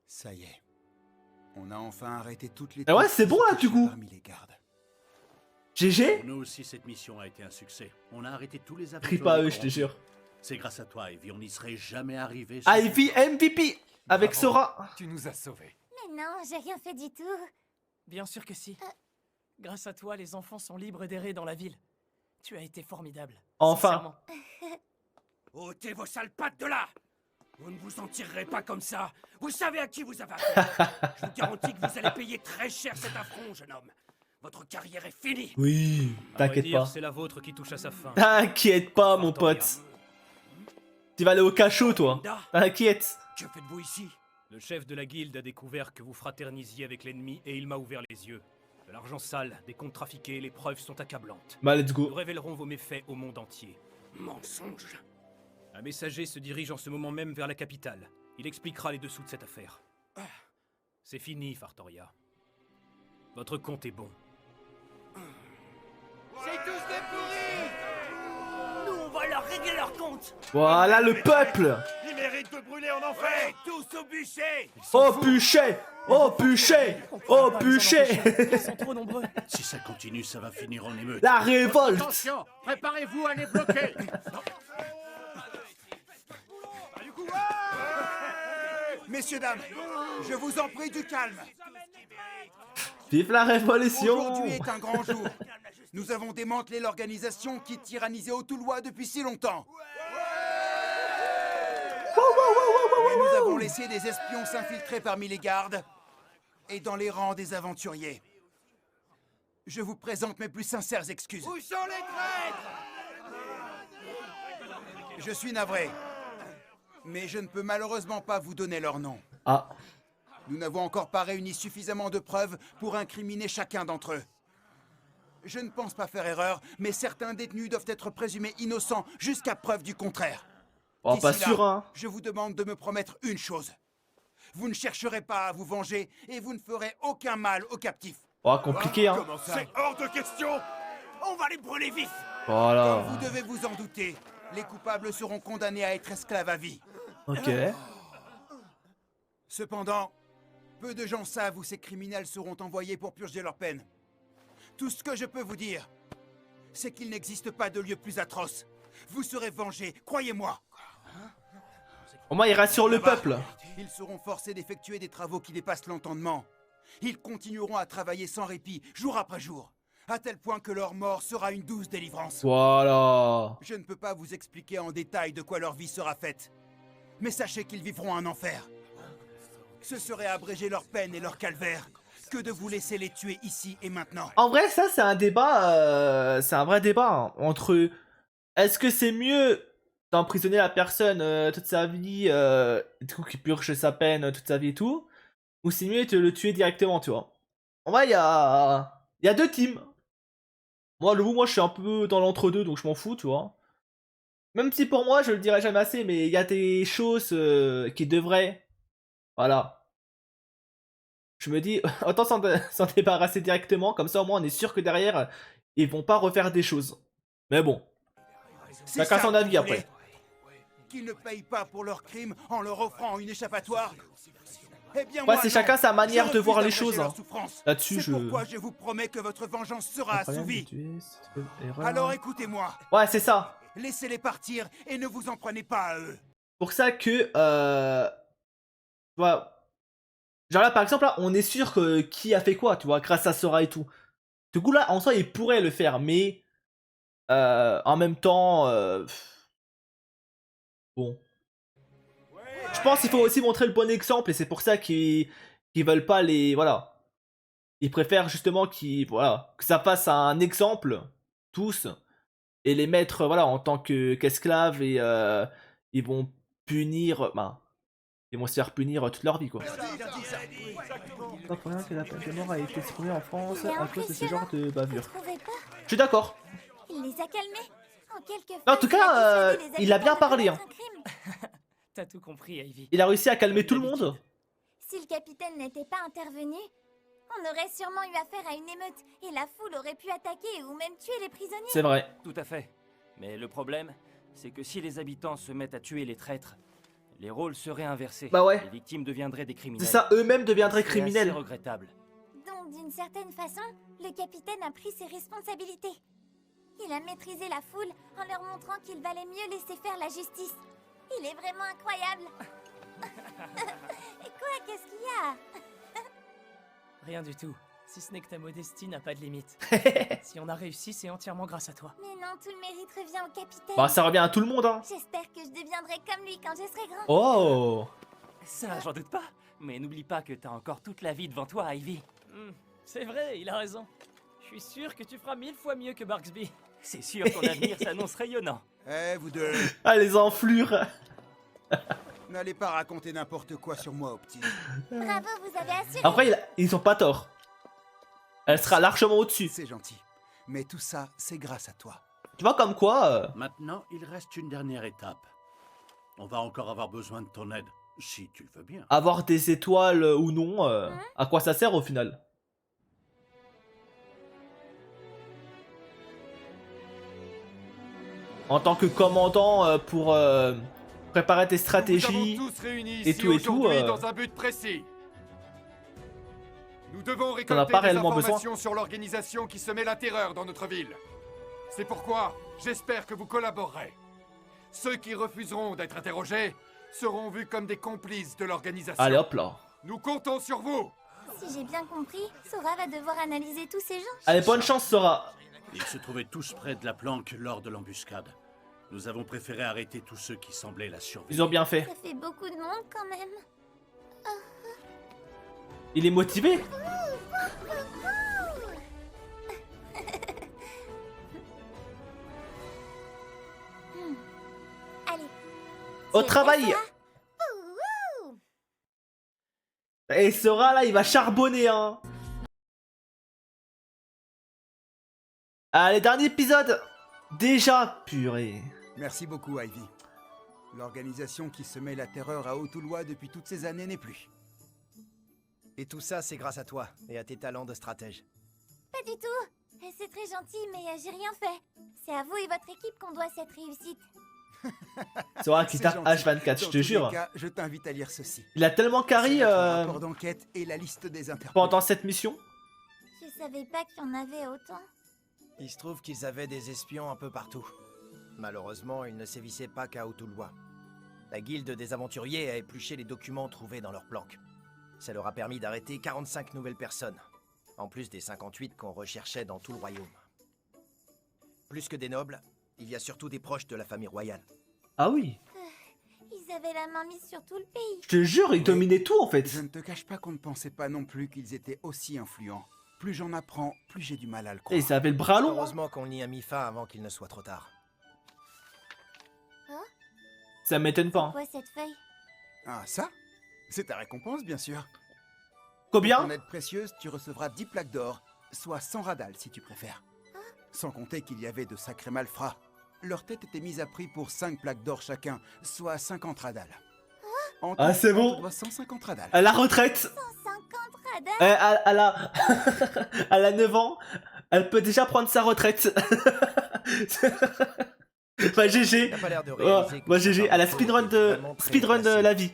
Ça y est. On a enfin arrêté toutes les... Ah ouais, c'est bon, là, du coup. Parmi les gardes. GG. Pour nous aussi, cette mission a été un succès. On a arrêté tous les Crie pas à eux, je te jure. C'est grâce à toi, Ivy, on n'y serait jamais arrivé. Ivy MVP avec Bravo. Sora. Tu nous as sauvés. Mais non, j'ai rien fait du tout. Bien sûr que si. Grâce à toi, les enfants sont libres d'errer dans la ville. Tu as été formidable. Enfin. Sincèrement. Ôtez vos sales pattes de là. Vous ne vous en tirerez pas comme ça. Vous savez à qui vous avez affaire. Je vous garantis que vous allez payer très cher cet affront, jeune homme. Votre carrière est finie. Oui, t'inquiète pas. C'est la vôtre qui touche à sa fin. T'inquiète pas, mon pote. Tu vas aller au cachot, toi. T'inquiète. Que faites-vous ici? Le chef de la guilde a découvert que vous fraternisiez avec l'ennemi et il m'a ouvert les yeux. De l'argent sale, des comptes trafiqués, les preuves sont accablantes. Bah, let's go. Nous révélerons vos méfaits au monde entier. Mensonge. Un messager se dirige en ce moment même vers la capitale. Il expliquera les dessous de cette affaire. C'est fini, Fartoria. Votre compte est bon. C'est tous des pourris. Nous, on va leur régler leur compte. Voilà le peuple. Ils méritent de brûler en enfer. Ouais, tous au bûcher. Oh bûcher. Oh bûcher. Oh bûcher. Ils sont trop nombreux. Si ça continue, ça va finir en émeute. La révolte. Attention, préparez-vous à les bloquer. Messieurs, dames, je vous en prie du calme. Vive la révolution. Aujourd'hui est un grand jour. Nous avons démantelé l'organisation qui tyrannisait Autoulois depuis si longtemps. Mais nous avons laissé des espions s'infiltrer parmi les gardes et dans les rangs des aventuriers. Je vous présente mes plus sincères excuses. Où sont les traîtres? Je suis navré. Mais je ne peux malheureusement pas vous donner leur nom. Ah. Nous n'avons encore pas réuni suffisamment de preuves pour incriminer chacun d'entre eux. Je ne pense pas faire erreur, mais certains détenus doivent être présumés innocents jusqu'à preuve du contraire. Oh, pas D'ici sûr, là, hein. je vous demande de me promettre une chose. Vous ne chercherez pas à vous venger et vous ne ferez aucun mal aux captifs. Oh, compliqué, hein. C'est hors de question. On va les brûler vifs. Voilà. Comme vous devez vous en douter, les coupables seront condamnés à être esclaves à vie. Ok. Cependant, peu de gens savent où ces criminels seront envoyés pour purger leur peine. Tout ce que je peux vous dire, c'est qu'il n'existe pas de lieu plus atroce. Vous serez vengés, croyez-moi. Au moins, il rassure le peuple. Ils seront forcés d'effectuer des travaux qui dépassent l'entendement. Ils continueront à travailler sans répit, jour après jour, à tel point que leur mort sera une douce délivrance. Voilà. Je ne peux pas vous expliquer en détail de quoi leur vie sera faite. Mais sachez qu'ils vivront un enfer. Ce serait abréger leur peine et leur calvaire que de vous laisser les tuer ici et maintenant. En vrai, ça, c'est un débat. C'est un vrai débat hein, entre. Est-ce que c'est mieux d'emprisonner la personne toute sa vie, du coup, qui purge sa peine toute sa vie et tout, ou c'est mieux de le tuer directement, tu vois. En vrai, il y a deux teams. Moi, je suis un peu dans l'entre-deux, donc je m'en fous, tu vois. Même si pour moi, je le dirai jamais assez, mais il y a des choses qui devraient. Voilà. Je me dis, autant s'en débarrasser directement, comme ça au moins on est sûr que derrière, ils vont pas refaire des choses. Mais bon. C'est Chacun ça son que avis vous après. voulez ? Qu'ils ne payent pas pour leurs crimes en leur offrant une échappatoire. Eh bien, Ouais, moi, c'est non. chacun sa manière Je de voir les refuse choses. d'abréger Hein. leur souffrance. Là-dessus, C'est pourquoi je vous promets que votre vengeance sera assouvie. Alors Alors écoutez-moi. Ouais, c'est ça. Laissez-les partir et ne vous en prenez pas à eux. Pour ça que, tu vois, genre là par exemple là, on est sûr que qui a fait quoi, tu vois, grâce à Sora et tout. Du coup là, en soi, il pourrait le faire, mais en même temps, bon. Je pense qu'il faut aussi montrer le bon exemple et c'est pour ça qu'ils veulent pas les, voilà. Ils préfèrent justement voilà, que ça fasse un exemple tous et les mettre voilà en tant qu'esclaves et ils vont punir, ben, ils vont se faire punir toute leur vie quoi. Pas pour rien que la peine de mort a été supprimée en France à cause de ce genre de bavure. Je suis d'accord. Il les a calmés. En quelques En tout cas, il a bien parlé. Hein. T'as tout compris, Ivy. Il a réussi à calmer tout le monde. Si le capitaine n'était pas intervenu, on aurait sûrement eu affaire à une émeute et la foule aurait pu attaquer ou même tuer les prisonniers. C'est vrai. Tout à fait. Mais le problème, c'est que si les habitants se mettent à tuer les traîtres, les rôles seraient inversés. Bah ouais. Les victimes deviendraient des criminels. C'est ça, eux-mêmes deviendraient criminels. C'est assez regrettable. Donc, d'une certaine façon, le capitaine a pris ses responsabilités. Il a maîtrisé la foule en leur montrant qu'il valait mieux laisser faire la justice. Il est vraiment incroyable. Et quoi, qu'est-ce qu'il y a? Rien du tout. Si ce n'est que ta modestie n'a pas de limite. Si on a réussi, c'est entièrement grâce à toi. Mais non, tout le mérite revient au capitaine. Bah ça revient à tout le monde hein. J'espère que je deviendrai comme lui quand je serai grand. Oh. Ça, j'en doute pas. Mais n'oublie pas que t'as encore toute la vie devant toi, Ivy. C'est vrai, il a raison. Je suis sûr que tu feras 1000 fois mieux que Barksby. C'est sûr ton avenir s'annonce rayonnant. Eh, vous deux. Ah, les enflures. N'allez pas raconter n'importe quoi sur moi, au petit. Bravo, vous avez assuré. Après, ils ont pas tort. Elle sera largement au-dessus. C'est gentil. Mais tout ça, c'est grâce à toi. Tu vois comme quoi Maintenant, il reste une dernière étape. On va encore avoir besoin de ton aide, si tu le veux bien. avoir des étoiles ou non, à quoi ça sert au final? En tant que commandant pour préparer tes stratégies Nous tous réunis et ici tout et tout, aujourd'hui dans un but précis. Nous devons as récolter pas des réellement informations sur l'organisation qui semait la terreur dans notre ville. C'est pourquoi j'espère que vous collaborerez. Ceux qui refuseront d'être interrogés seront vus comme des complices de l'organisation. Allez hop là. Nous comptons sur vous. Si j'ai bien compris, Sora va devoir analyser tous ces gens. Allez, bonne chance Sora. Ils se trouvaient tous près de la planque lors de l'embuscade. Nous avons préféré arrêter tous ceux qui semblaient la surveiller. Ils ont bien fait. Ça fait beaucoup de monde quand même. Il est motivé. Allez. Au travail. Et Sora là, il va charbonner, hein. Allez, dernier épisode. Déjà, purée. Merci beaucoup, Ivy. L'organisation qui semait la terreur à Autolois depuis toutes ces années n'est plus. Et tout ça, c'est grâce à toi et à tes talents de stratège. Pas du tout. C'est très gentil, mais j'ai rien fait. C'est à vous et votre équipe qu'on doit cette réussite. Sora qui tape H24, je te jure. Cas, je t'invite à lire ceci. Il a tellement carry rapport d'enquête et la liste des interpellés. pendant cette mission. Je savais pas qu'il y en avait autant. Il se trouve qu'ils avaient des espions un peu partout. Malheureusement, ils ne sévissaient pas qu'à Autolois. La guilde des aventuriers a épluché les documents trouvés dans leur planque. Ça leur a permis d'arrêter 45 nouvelles personnes, en plus des 58 qu'on recherchait dans tout le royaume. Plus que des nobles, il y a surtout des proches de la famille royale. Ah oui. Ils avaient la main mise sur tout le pays. Je te jure, ils dominaient tout en fait. Je ne te cache pas qu'on ne pensait pas non plus qu'ils étaient aussi influents. Plus j'en apprends, plus j'ai du mal à le croire. Et ça avait le bras long. Heureusement qu'on y a mis fin avant qu'il ne soit trop tard. Hein? Ça m'étonne pas. Hein. Quoi cette feuille? Ah, ça? C'est ta récompense, bien sûr. Combien? Pour ton aide précieuse, tu recevras 10 plaques d'or, soit 100 radals si tu préfères. Sans compter qu'il y avait de sacrés malfrats. Leur tête était mise à prix pour 5 plaques d'or chacun, soit 50 radals. Ah, c'est bon. On te doit 150 radals. À la retraite. 150 radals? Elle a 9 ans. Elle peut déjà prendre sa retraite. Bah GG. Bah GG. Elle a speedrun de la vie.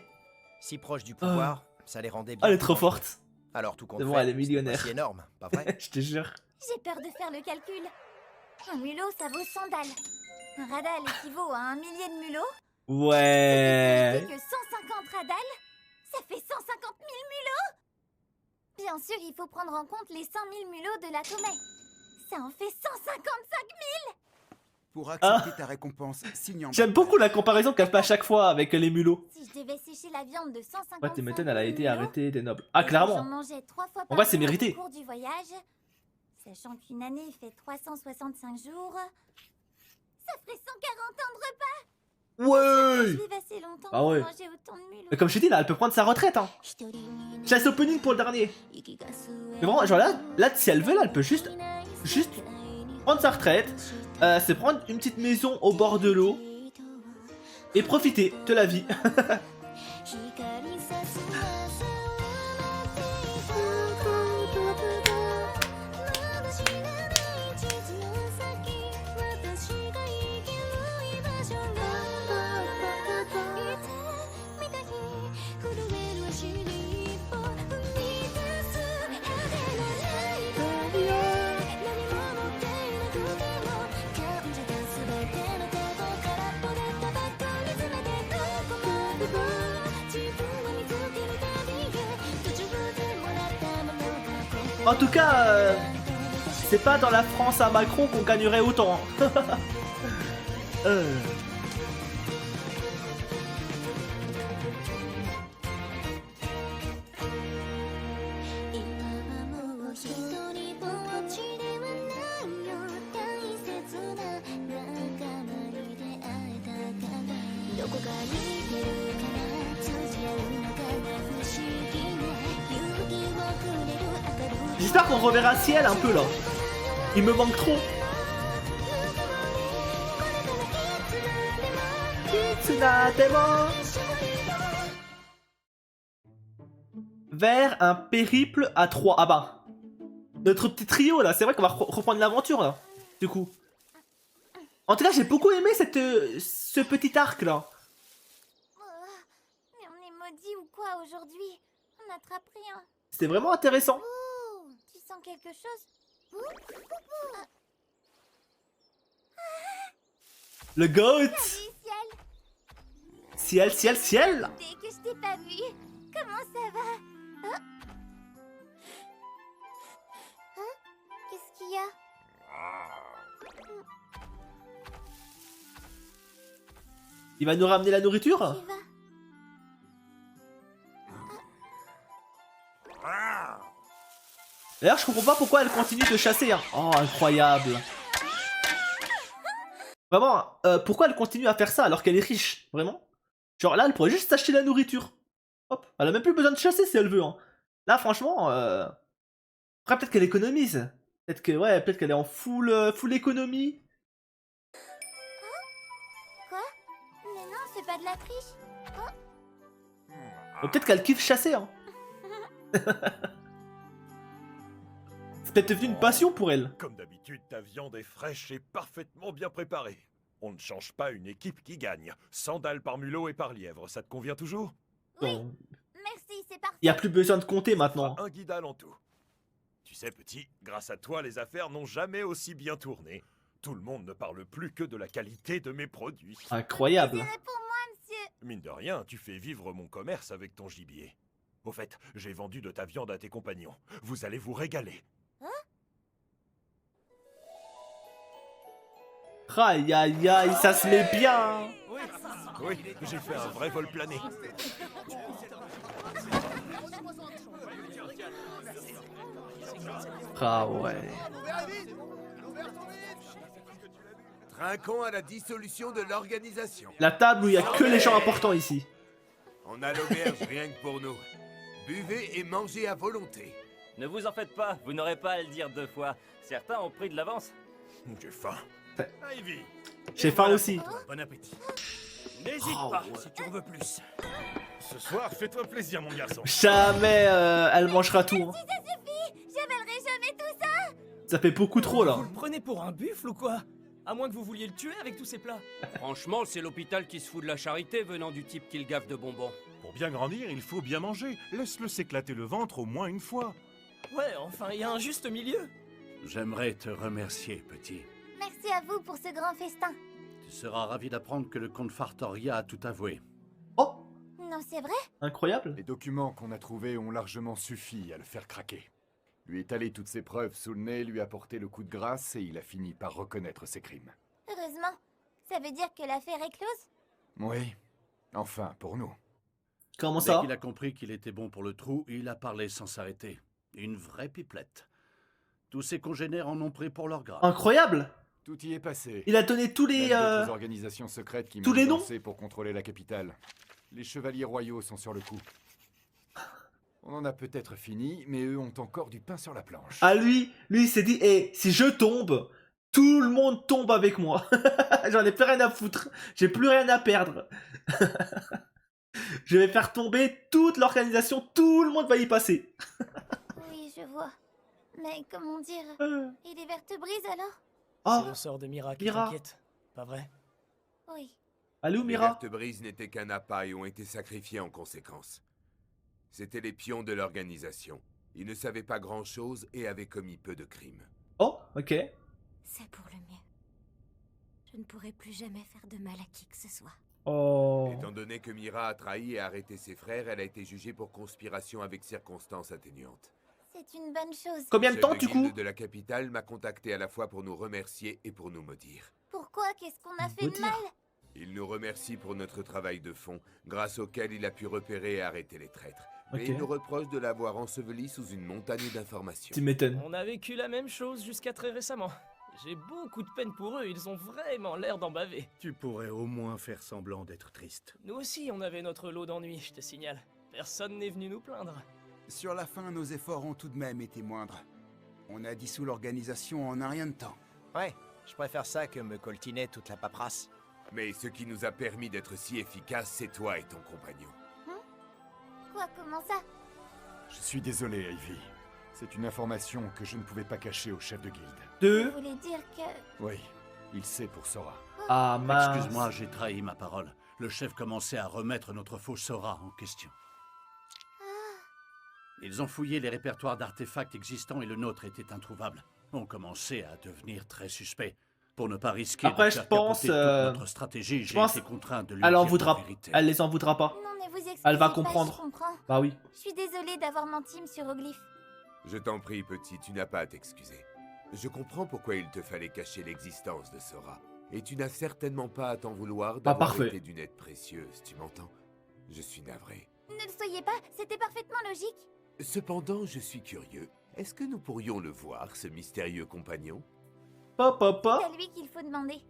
Si proche du pouvoir, ça les rendait bien. Oh, elle est trop forte. Alors tout compte C'est bon, fait, elle est millionnaire. c'est énorme, pas vrai? Je te jure. J'ai peur de faire le calcul. Un mulot, ça vaut 100 dalles. Un radal équivaut à 1 millier de mulots. Ouais. Que 150 radals, ça fait 150 000 mulots. Bien sûr, il faut prendre en compte les 100 000 mulots de la Tomei. Ça en fait 155 000. Pour accepter ta récompense, signe en J'aime beaucoup la comparaison qu'elle fait à chaque fois avec les mulots. Si je devais sécher la viande de 150 Ouais, t'es m'étonnes, elle a été arrêtée des nobles. Ah, clairement. J'en mangeais 3 fois En par vrai, c'est jour mérité. au cours du voyage, sachant qu'une année fait 365 jours, ça ferait 140 ans de repas. Ouais. Je vive assez longtemps Ah pour ouais. manger autant de mulots. Mais comme je t'ai dit, là, elle peut prendre sa retraite. Hein. Chasse opening pour le dernier. Mais vraiment, genre là, si elle veut, là, elle peut juste prendre sa retraite, se prendre une petite maison au bord de l'eau et profiter de la vie. En tout cas, c'est pas dans la France à Macron qu'on gagnerait autant. J'espère qu'on reverra Ciel un peu là. Il me manque trop. Vers un périple à 3. Ah bah. Notre petit trio là, c'est vrai qu'on va reprendre l'aventure là. Du coup. En tout cas, j'ai beaucoup aimé ce petit arc là. Mais on est maudit ou quoi aujourd'hui? On n'attrape rien. C'était vraiment intéressant. Oh, tu sens quelque chose? Le goat. Salut, Ciel. dès que je t'ai pas vu, comment ça va? Hein? Hein? Qu'est-ce qu'il y a? Il va nous ramener la nourriture. Tu vas? D'ailleurs, je comprends pas pourquoi elle continue de chasser. Hein. Oh, incroyable. Vraiment, pourquoi elle continue à faire ça alors qu'elle est riche? Vraiment? Genre là, elle pourrait juste s'acheter la nourriture. Hop, elle a même plus besoin de chasser si elle veut. Hein. Là, franchement, après, peut-être qu'elle économise. Peut-être que, ouais, peut-être qu'elle est en full économie. Quoi? Mais non, c'est pas de la triche. Oh, Ou peut-être qu'elle kiffe chasser, hein. C'est peut-être devenu une passion pour elle. Comme d'habitude, ta viande est fraîche et parfaitement bien préparée. On ne change pas une équipe qui gagne. 100 dalles par mulot et par lièvre, ça te convient toujours? Bon, merci, c'est parfait. il n'y a plus besoin de compter maintenant. Un guidal en tout. Tu sais, petit, grâce à toi, les affaires n'ont jamais aussi bien tourné. Tout le monde ne parle plus que de la qualité de mes produits. Incroyable. C'est pour moi, monsieur. Mine de rien, tu fais vivre mon commerce avec ton gibier. Au fait, j'ai vendu de ta viande à tes compagnons. Vous allez vous régaler. Aïe aïe aïe, ça se met bien. Oui, j'ai fait un vrai vol plané. Ah ouais. Trinquons à la dissolution de l'organisation. La table où il n'y a que les gens importants ici. On a l'auberge rien que pour nous. Buvez et mangez à volonté. Ne vous en faites pas, vous n'aurez pas à le dire 2 fois. Certains ont pris de l'avance. J'ai faim. Ivy. J'ai faim aussi. Bon appétit. N'hésite pas si tu en veux plus. Ce soir, fais-toi plaisir, mon garçon. Jamais elle mangera tout. Hein. Ça suffit. J'avalerai jamais tout ça. Ça fait beaucoup trop là. Vous le prenez pour un buffle ou quoi? À moins que vous vouliez le tuer avec tous ces plats. Franchement, c'est l'hôpital qui se fout de la charité venant du type qui le gaffe de bonbons. Pour bien grandir, il faut bien manger. Laisse-le s'éclater le ventre au moins une fois. Ouais, enfin, il y a un juste milieu. J'aimerais te remercier, petit. Merci à vous pour ce grand festin. Tu seras ravi d'apprendre que le comte Fartoria a tout avoué. Non, c'est vrai? Incroyable. Les documents qu'on a trouvés ont largement suffi à le faire craquer. Lui étaler toutes ses preuves sous le nez, lui apporter le coup de grâce et il a fini par reconnaître ses crimes. Heureusement. Ça veut dire que l'affaire est close? Oui. Enfin, pour nous. Comment Dès ça? qu'il a compris qu'il était bon pour le trou, il a parlé sans s'arrêter. Une vraie pipelette. Tous ses congénères en ont pris pour leur grade. Incroyable. Tout y est passé. Il a donné tous les... Même d'autres organisations secrètes qui tous les noms lancé pour contrôler la capitale. Les chevaliers royaux sont sur le coup. On en a peut-être fini, mais eux ont encore du pain sur la planche. Ah lui il s'est dit, si je tombe, tout le monde tombe avec moi. J'en ai plus rien à foutre. J'ai plus rien à perdre. Je vais faire tomber toute l'organisation, tout le monde va y passer. Oui, je vois. Mais comment dire? Et les vertebrise alors? C'est le sort de Mira qui Mira. t'inquiète, pas vrai? Oui. Allô, Les Mira? vertebrise n'étaient qu'un appât et ont été sacrifiés en conséquence. C'étaient les pions de l'organisation. Ils ne savaient pas grand-chose et avaient commis peu de crimes. Oh, ok. C'est pour le mieux. Je ne pourrai plus jamais faire de mal à qui que ce soit. Oh. Étant donné que Mira a trahi et arrêté ses frères, elle a été jugée pour conspiration avec circonstances atténuantes. C'est une bonne chose. Combien de Le temps, chef du guilde coup? de la capitale m'a contacté à la fois pour nous remercier et pour nous maudire. Pourquoi? Qu'est-ce qu'on a fait de mal? Il nous remercie pour notre travail de fond, grâce auquel il a pu repérer et arrêter les traîtres. Mais Ok. il nous reproche de l'avoir enseveli sous une montagne d'informations. Tu m'étonnes. On a vécu la même chose jusqu'à très récemment. J'ai beaucoup de peine pour eux, ils ont vraiment l'air d'en baver. Tu pourrais au moins faire semblant d'être triste. Nous aussi, on avait notre lot d'ennuis, je te signale. Personne n'est venu nous plaindre. Sur la fin, nos efforts ont tout de même été moindres. On a dissous l'organisation en un rien de temps. Ouais, je préfère ça que me coltiner toute la paperasse. Mais ce qui nous a permis d'être si efficaces, c'est toi et ton compagnon. Quoi? Comment ça? Je suis désolé, Ivy. C'est une information que je ne pouvais pas cacher au chef de guilde. Vous voulez dire que... Oui, il sait pour Sora. Ah mince. Excuse-moi, j'ai trahi ma parole. Le chef commençait à remettre notre faux Sora en question. Ils ont fouillé les répertoires d'artefacts existants et le nôtre était introuvable. On commençait à devenir très suspect. Pour ne pas risquer Après, de je faire pense, capoter toute notre stratégie, j'ai été contraint de lui elle en dire voudra. la vérité. Elle les en voudra pas. Non, mais vous excusez Elle va pas, comprendre. je comprends. Bah oui. Je suis désolée d'avoir menti, monsieur Roglyph. Je t'en prie, petit, tu n'as pas à t'excuser. Je comprends pourquoi il te fallait cacher l'existence de Sora. Et tu n'as certainement pas à t'en vouloir d'avoir parfait. été d'une aide précieuse, tu m'entends? Je suis navré. Ne le soyez pas, c'était parfaitement logique. Cependant, je suis curieux. Est-ce que nous pourrions le voir, ce mystérieux compagnon? Pop. C'est à lui qu'il faut demander.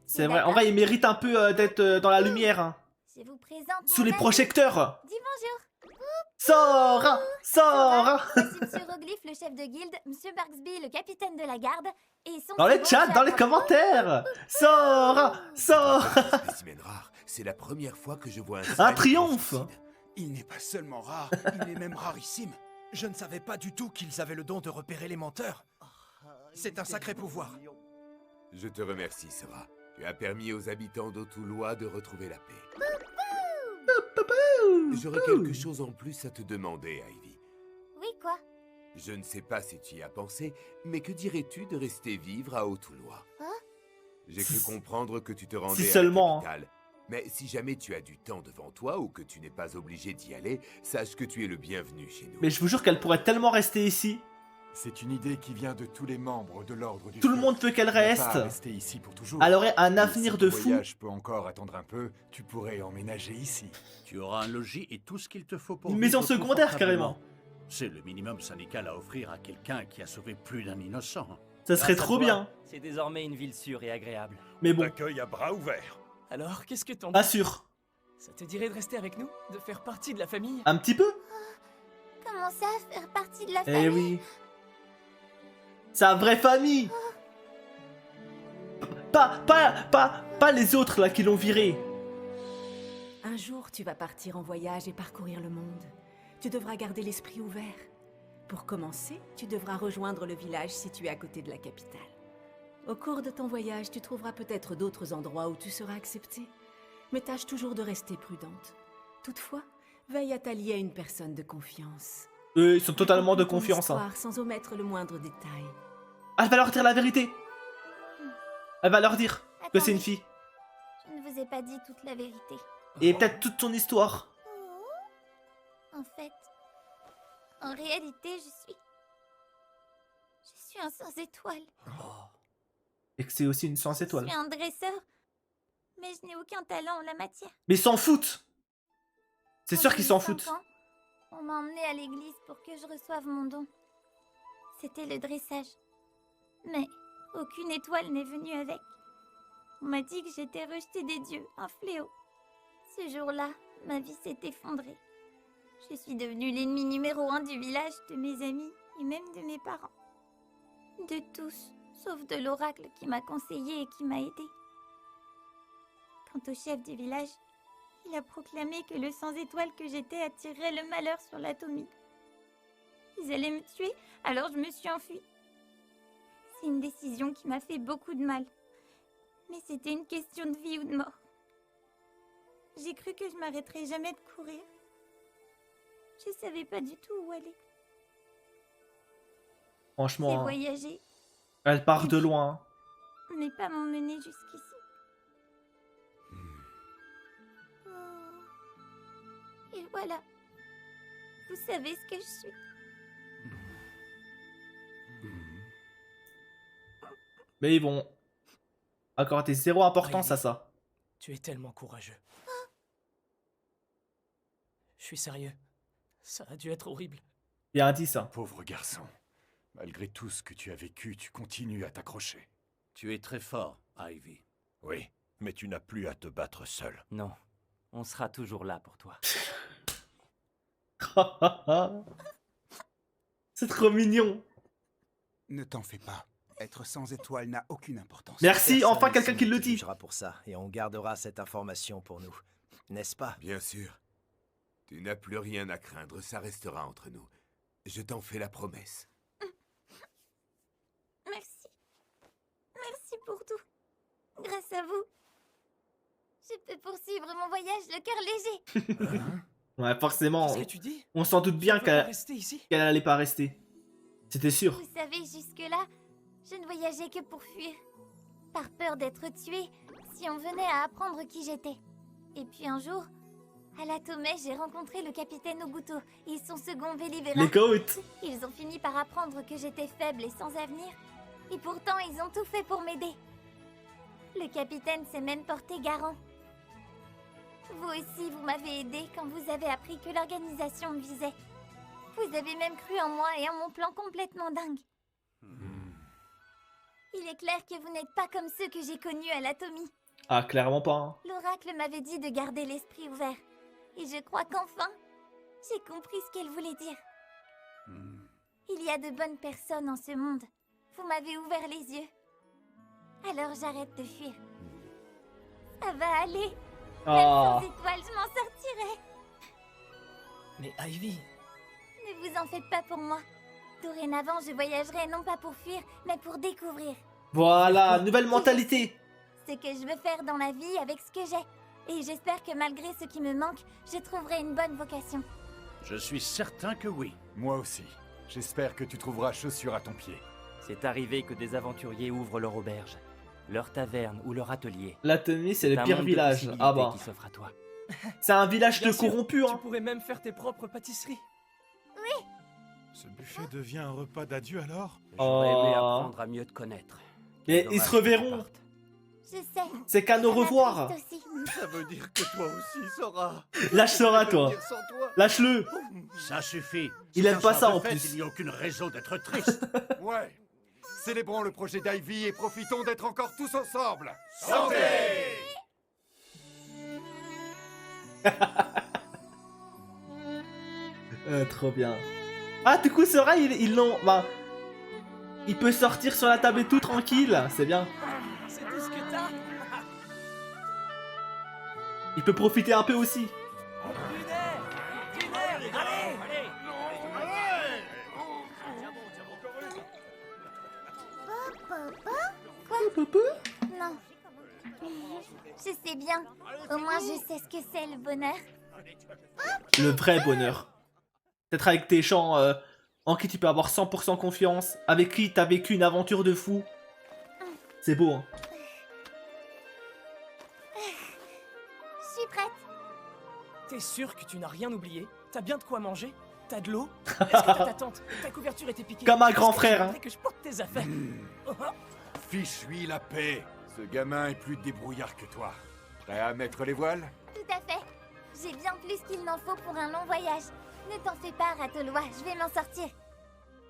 C'est vrai, en vrai, il mérite un peu d'être dans la lumière. Hein. Je vous présente Sous mon les ami. projecteurs. Dis bonjour. Sora! Sora! Voici Monsieur Roglyph, le chef de guilde, Monsieur Barksby, le capitaine de la garde, et son Dans les second chats, dans les chef. commentaires! Sora! Sora! Spécimen rare. C'est la première fois que je vois un Un slime triomphe! Il n'est pas seulement rare, il est même rarissime. Je ne savais pas du tout qu'ils avaient le don de repérer les menteurs. C'est un sacré pouvoir. Je te remercie, Sora. Tu as permis aux habitants d'Autulois de retrouver la paix. J'aurais quelque chose en plus à te demander, Ivy. Oui, quoi? Je ne sais pas si tu y as pensé, mais que dirais-tu de rester vivre à Autulois? Hein? J'ai cru comprendre que tu te rendais Si à seulement, la capitale. Mais si jamais tu as du temps devant toi ou que tu n'es pas obligé d'y aller, sache que tu es le bienvenu chez nous. Mais je vous jure qu'elle pourrait tellement rester ici. C'est une idée qui vient de tous les membres de l'Ordre du Tout le Feu. monde veut qu'elle Tu n'as reste. pas à rester ici pour toujours. Elle aurait un Et avenir si de ton fou. voyage peut encore attendre un peu, tu pourrais emménager ici. Tu auras un logis et tout ce qu'il te faut pour Une maison vivre secondaire, confortablement. carrément. C'est le minimum syndical à offrir à quelqu'un qui a sauvé plus d'un innocent. Ça serait Grâce à trop toi, bien. C'est désormais une ville sûre et agréable. Mais bon. Accueil à bras ouverts. Alors, qu'est-ce que t'en Pas dis? sûr. Ça te dirait de rester avec nous? De faire partie de la famille? Un petit peu? Comment ça, faire partie de la famille? Eh oui. Sa vraie famille. Pas les autres là qui l'ont viré. Un jour, tu vas partir en voyage et parcourir le monde. Tu devras garder l'esprit ouvert. Pour commencer, tu devras rejoindre le village situé à côté de la capitale. Au cours de ton voyage, tu trouveras peut-être d'autres endroits où tu seras accepté. Mais tâche toujours de rester prudente. Toutefois, veille à t'allier à une personne de confiance. Eux, ils sont totalement de Raconte ton confiance. Hein. histoire sans omettre le moindre détail. Ah, elle va leur dire la vérité. Elle va leur dire que c'est une fille. Je ne vous ai pas dit toute la vérité. Et peut-être toute ton histoire. En fait, en réalité, je suis un sans étoile. Et que c'est aussi une sans Je étoile. suis un dresseur, mais je n'ai aucun talent en la matière. Mais ils s'en foutent. C'est Quand sûr j'ai qu'ils eu s'en 5 foutent. ans, on m'a emmené à l'église pour que je reçoive mon don. C'était le dressage. Mais aucune étoile n'est venue avec. On m'a dit que j'étais rejetée des dieux, un fléau. Ce jour-là, ma vie s'est effondrée. Je suis devenue l'ennemi numéro 1 du village, de mes amis et même de mes parents. De tous, sauf de l'oracle qui m'a conseillé et qui m'a aidé. Quant au chef du village, il a proclamé que le sans-étoile que j'étais attirerait le malheur sur l'Atomie. Ils allaient me tuer, alors je me suis enfuie. C'est une décision qui m'a fait beaucoup de mal. Mais c'était une question de vie ou de mort. J'ai cru que je m'arrêterais jamais de courir. Je savais pas du tout où aller. J'ai Franchement, hein. voyagé, Elle part de loin. mais pas m'emmener jusqu'ici. Oh. Et voilà. Vous savez ce que je suis. Mais ils vont accorder zéro importance à ça. Tu es tellement courageux. Je suis sérieux. Ça a dû être horrible. Il y a un 10, hein. Pauvre garçon. Malgré tout ce que tu as vécu, tu continues à t'accrocher. Tu es très fort, Ivy. Oui, mais tu n'as plus à te battre seul. Non, on sera toujours là pour toi. C'est trop mignon. Ne t'en fais pas. Être sans étoile n'a aucune importance. Merci, Personne enfin quelqu'un ici qui ne le te dit. jugera pour ça, et on gardera cette information pour nous. N'est-ce pas? Bien sûr. Tu n'as plus rien à craindre, ça restera entre nous. Je t'en fais la promesse. Merci. Merci pour tout. Grâce à vous, je peux poursuivre mon voyage le cœur léger. Ouais, forcément. Qu'est-ce que tu dis? On s'en doute bien Tu veux pas qu'elle rester ici? allait pas rester. C'était sûr. Vous savez, jusque-là, je ne voyageais que pour fuir. Par peur d'être tuée si on venait à apprendre qui j'étais. Et puis un jour, à la Tomei, j'ai rencontré le capitaine Oguto et son second Velivera. Les goats. Ils ont fini par apprendre que j'étais faible et sans avenir. Et pourtant, ils ont tout fait pour m'aider. Le capitaine s'est même porté garant. Vous aussi, vous m'avez aidé quand vous avez appris que l'organisation me visait. Vous avez même cru en moi et en mon plan complètement dingue. Il est clair que vous n'êtes pas comme ceux que j'ai connus à l'Atomie. Ah, clairement pas. Hein. L'oracle m'avait dit de garder l'esprit ouvert. Et je crois qu'enfin, J'ai compris ce qu'elle voulait dire. Il y a de bonnes personnes en ce monde. Vous m'avez ouvert les yeux. Alors j'arrête de fuir. Ça va aller. Oh. Même sans étoiles, je m'en sortirai. Mais Ivy... Ne vous en faites pas pour moi. Dorénavant, je voyagerai non pas pour fuir, mais pour découvrir. Voilà, nouvelle mentalité. Ce que je veux faire dans la vie avec ce que j'ai. Et j'espère que malgré ce qui me manque, je trouverai une bonne vocation. Je suis certain que oui. Moi aussi. J'espère que tu trouveras chaussure à ton pied. C'est arrivé que des aventuriers ouvrent leur auberge, leur taverne ou leur atelier. L'Atonie, c'est le un pire monde de village. possibilités Ah bah. qui s'offre à toi. C'est un village de Bien sûr, corrompus, Tu hein. pourrais même faire tes propres pâtisseries. Oui. Ce buffet devient un repas d'adieu alors? J'aurais aimé Oh. apprendre à mieux te connaître. Mais Quel ils se dommage que tu reverront. partes. Je sais. C'est qu'à nos Ça revoir. m'attriste aussi. Ça veut dire que toi aussi, Sora. Lâche Sora, toi. Sans toi. Lâche-le. Ça suffit. Il C'est aime un pas soir ça, de en fête, plus. Il n'y a aucune raison d'être triste. Ouais. Célébrons le projet d'Ivy et profitons d'être encore tous ensemble. Santé! Trop bien. Ah, du coup, Sora, ils l'ont. Bah, il peut sortir sur la table et tout tranquille. C'est bien. C'est tout ce que t'as. Il peut profiter un peu aussi. Quoi? Non. Je sais bien. Au moins, je sais ce que c'est le bonheur. Le vrai bonheur. Peut-être avec tes gens en qui tu peux avoir 100% confiance. Avec qui t'as vécu une aventure de fou. C'est beau, hein. Je suis prête. T'es sûr que tu n'as rien oublié? T'as bien de quoi manger? T'as de l'eau? Est-ce que t'as ta tente? Ta couverture était piquée? Comme un grand Est-ce que tu frère, voudrais hein. que je porte tes affaires? Fiche-lui la paix. Ce gamin est plus débrouillard que toi. Prêt à mettre les voiles? Tout à fait. J'ai bien plus qu'il n'en faut pour un long voyage. Ne t'en fais pas, Ratoloa, je vais m'en sortir.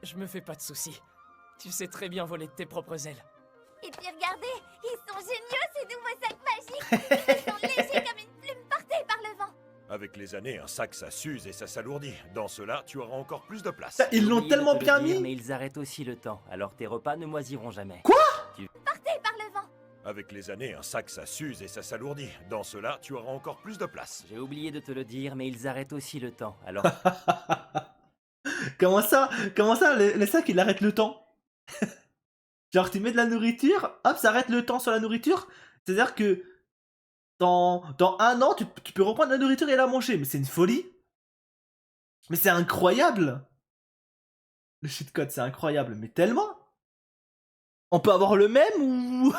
Je me fais pas de soucis. Tu sais très bien voler de tes propres ailes. Et puis regardez, ils sont géniaux ces nouveaux sacs magiques. Ils sont légers comme une plume portée par le vent. Avec les années, un sac ça s'use et ça s'alourdit. Dans cela, tu auras encore plus de place. Ils l'ont J'ai oublié de tellement te le bien dire, mis. Mais ils arrêtent aussi le temps, alors tes repas ne moisiront jamais. Quoi? Portée par le vent. Avec les années, un sac ça s'use et ça s'alourdit. Dans cela, tu auras encore plus de place. J'ai oublié de te le dire, mais ils arrêtent aussi le temps, alors... Comment ça, le sac il arrête le temps? Genre tu mets de la nourriture, hop, ça arrête le temps sur la nourriture. C'est-à-dire que dans un an, tu peux reprendre la nourriture et la manger. Mais c'est une folie. Mais c'est incroyable. Le cheat-code, c'est incroyable. Mais tellement. On peut avoir le même ou...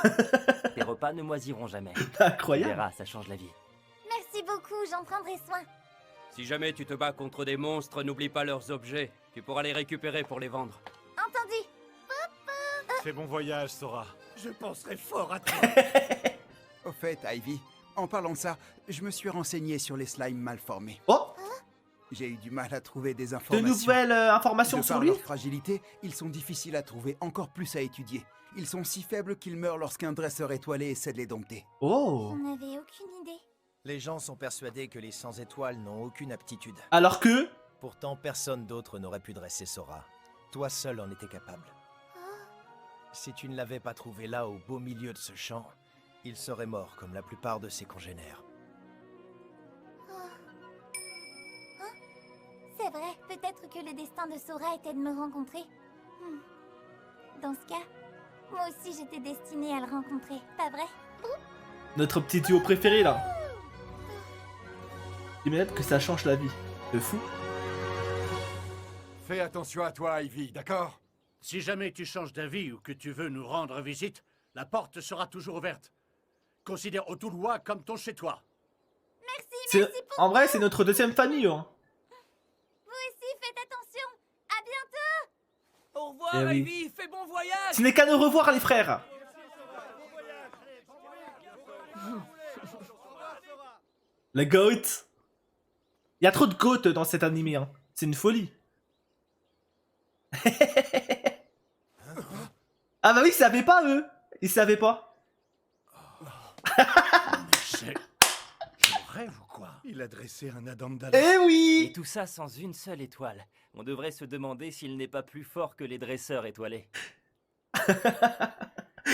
Tes repas ne moisiront jamais. Incroyable. Tu verras, ça change la vie. Merci beaucoup, j'en prendrai soin. Si jamais tu te bats contre des monstres, n'oublie pas leurs objets. Tu pourras les récupérer pour les vendre. Entendu. Fais bon voyage, Sora. Je penserai fort à toi. Au fait, Ivy, en parlant de ça, je me suis renseigné sur les slimes mal formés. Oh! J'ai eu du mal à trouver des De informations. nouvelles informations De sur par lui? leur fragilité, ils sont difficiles à trouver, encore plus à étudier. Ils sont si faibles qu'ils meurent lorsqu'un dresseur étoilé essaie de les dompter. Oh! J'en avais aucune idée. Les gens sont persuadés que les sans-étoiles n'ont aucune aptitude. Alors que... Pourtant, personne d'autre n'aurait pu dresser Sora. Toi seul en étais capable. Si tu ne l'avais pas trouvé là, au beau milieu de ce champ, il serait mort comme la plupart de ses congénères. C'est vrai, peut-être que le destin de Sora était de me rencontrer. Dans ce cas, moi aussi j'étais destinée à le rencontrer, pas vrai? Notre petit duo préféré là. Imagine que ça change la vie. De fou. Fais attention à toi, Ivy, d'accord? Si jamais tu changes d'avis ou que tu veux nous rendre visite, la porte sera toujours ouverte. Considère Otulwa comme ton chez-toi. Merci pour En vrai, c'est notre deuxième famille. Hein. vous aussi, faites attention. À bientôt. Au revoir, Eh oui. Ivy. Fais bon voyage. Ce n'est qu'à nous revoir, les frères. Le goat. Il y a trop de goat dans cet animé. Hein. C'est une folie. Ah bah oui, ils savaient pas, eux. Ils savaient pas. Je rêve ou quoi? Il a dressé un Adamdala. Eh oui! Et tout ça sans une seule étoile. On devrait se demander s'il n'est pas plus fort que les dresseurs étoilés.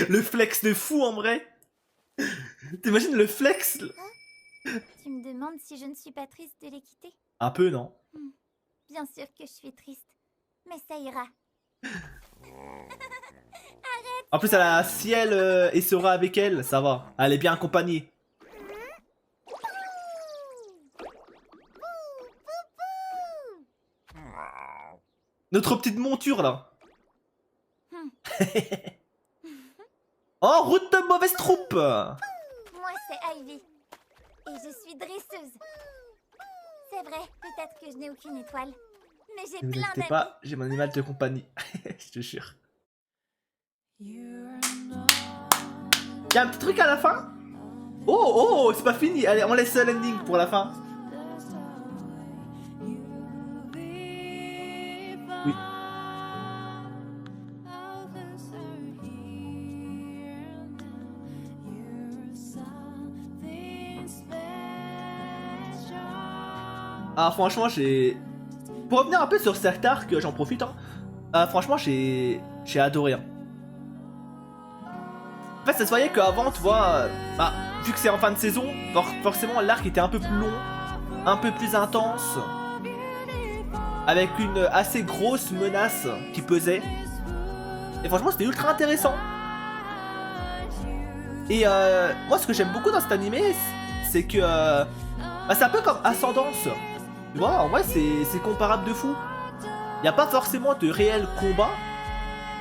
Le flex de fou en vrai. T'imagines le flex? Tu me demandes si je ne suis pas triste de les quitter? Un peu, non? Bien sûr que je suis triste. Mais ça ira. En plus, elle a Ciel et Sora avec elle, ça va. Elle est bien accompagnée. Notre petite monture là. Oh, route de mauvaise troupe. Moi, c'est Ivy. Et je suis dresseuse. C'est vrai, peut-être que je n'ai aucune étoile. Mais j'ai Ne vous plein inquiétez d'amis. pas, j'ai mon animal de compagnie. Je te jure. Y'a un petit truc à la fin? Oh, c'est pas fini. Allez, on laisse l'ending pour la fin. Oui. Ah, franchement, j'ai... Pour revenir un peu sur cet arc, j'en profite, hein. Franchement, j'ai adoré, hein. En fait, ça se voyait qu'avant, tu vois, bah, vu que c'est en fin de saison, forcément, l'arc était un peu plus long, un peu plus intense, avec une assez grosse menace qui pesait. Et franchement, c'était ultra intéressant. Et moi, ce que j'aime beaucoup dans cet animé, c'est que bah, c'est un peu comme Ascendance. Tu vois, en vrai, c'est comparable de fou. Il n'y a pas forcément de réel combat.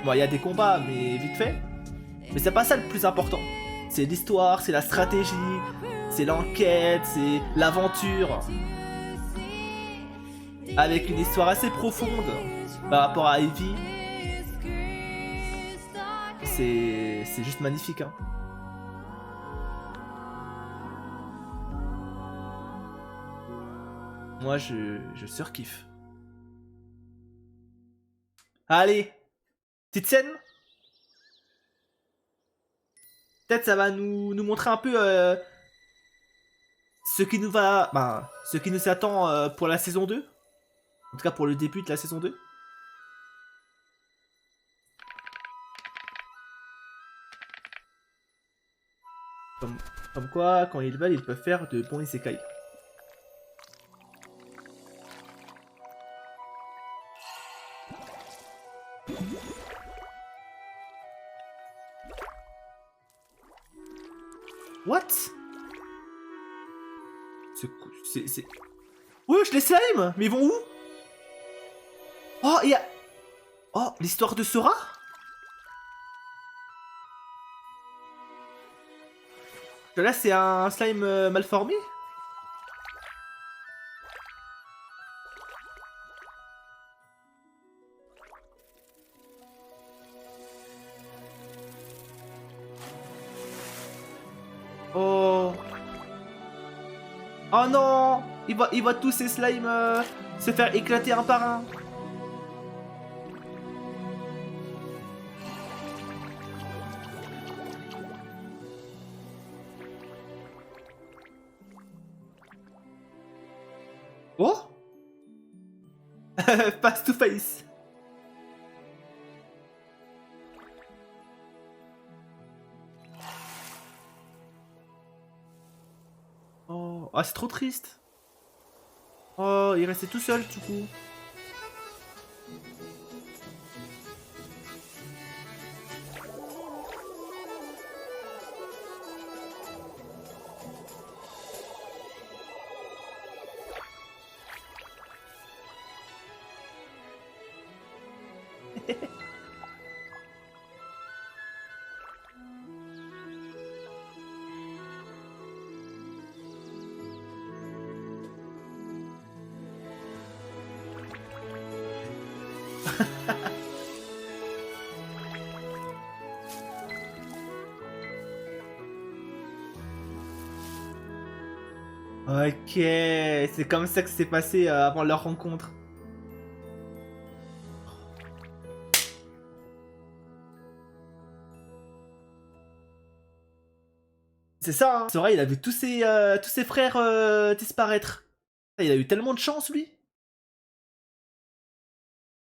Bon, il y a des combats, mais vite fait. Mais c'est pas ça le plus important. C'est l'histoire, c'est la stratégie, c'est l'enquête, c'est l'aventure. Avec une histoire assez profonde par rapport à Ivy. C'est juste magnifique, hein. Moi, je surkiffe. Allez, petite scène. Peut-être ça va nous montrer un peu ce qui nous va, ben, ce qui nous attend pour la saison 2. En tout cas pour le début de la saison 2. Comme quoi, quand ils veulent, ils peuvent faire de bons isekai. What? C'est... Wesh, les slimes! Mais ils vont où? Oh, il y a... Oh, l'histoire de Sora? Là, c'est un slime mal formé? Oh. Oh non! Il va tous ces slimes se faire éclater un par un. Oh! Face to face. Oh, ah, c'est trop triste. Oh, il restait tout seul du coup. Ok, c'est comme ça que c'est passé avant leur rencontre. C'est ça, hein. Sora, il a vu tous ses frères disparaître. Il a eu tellement de chance, lui.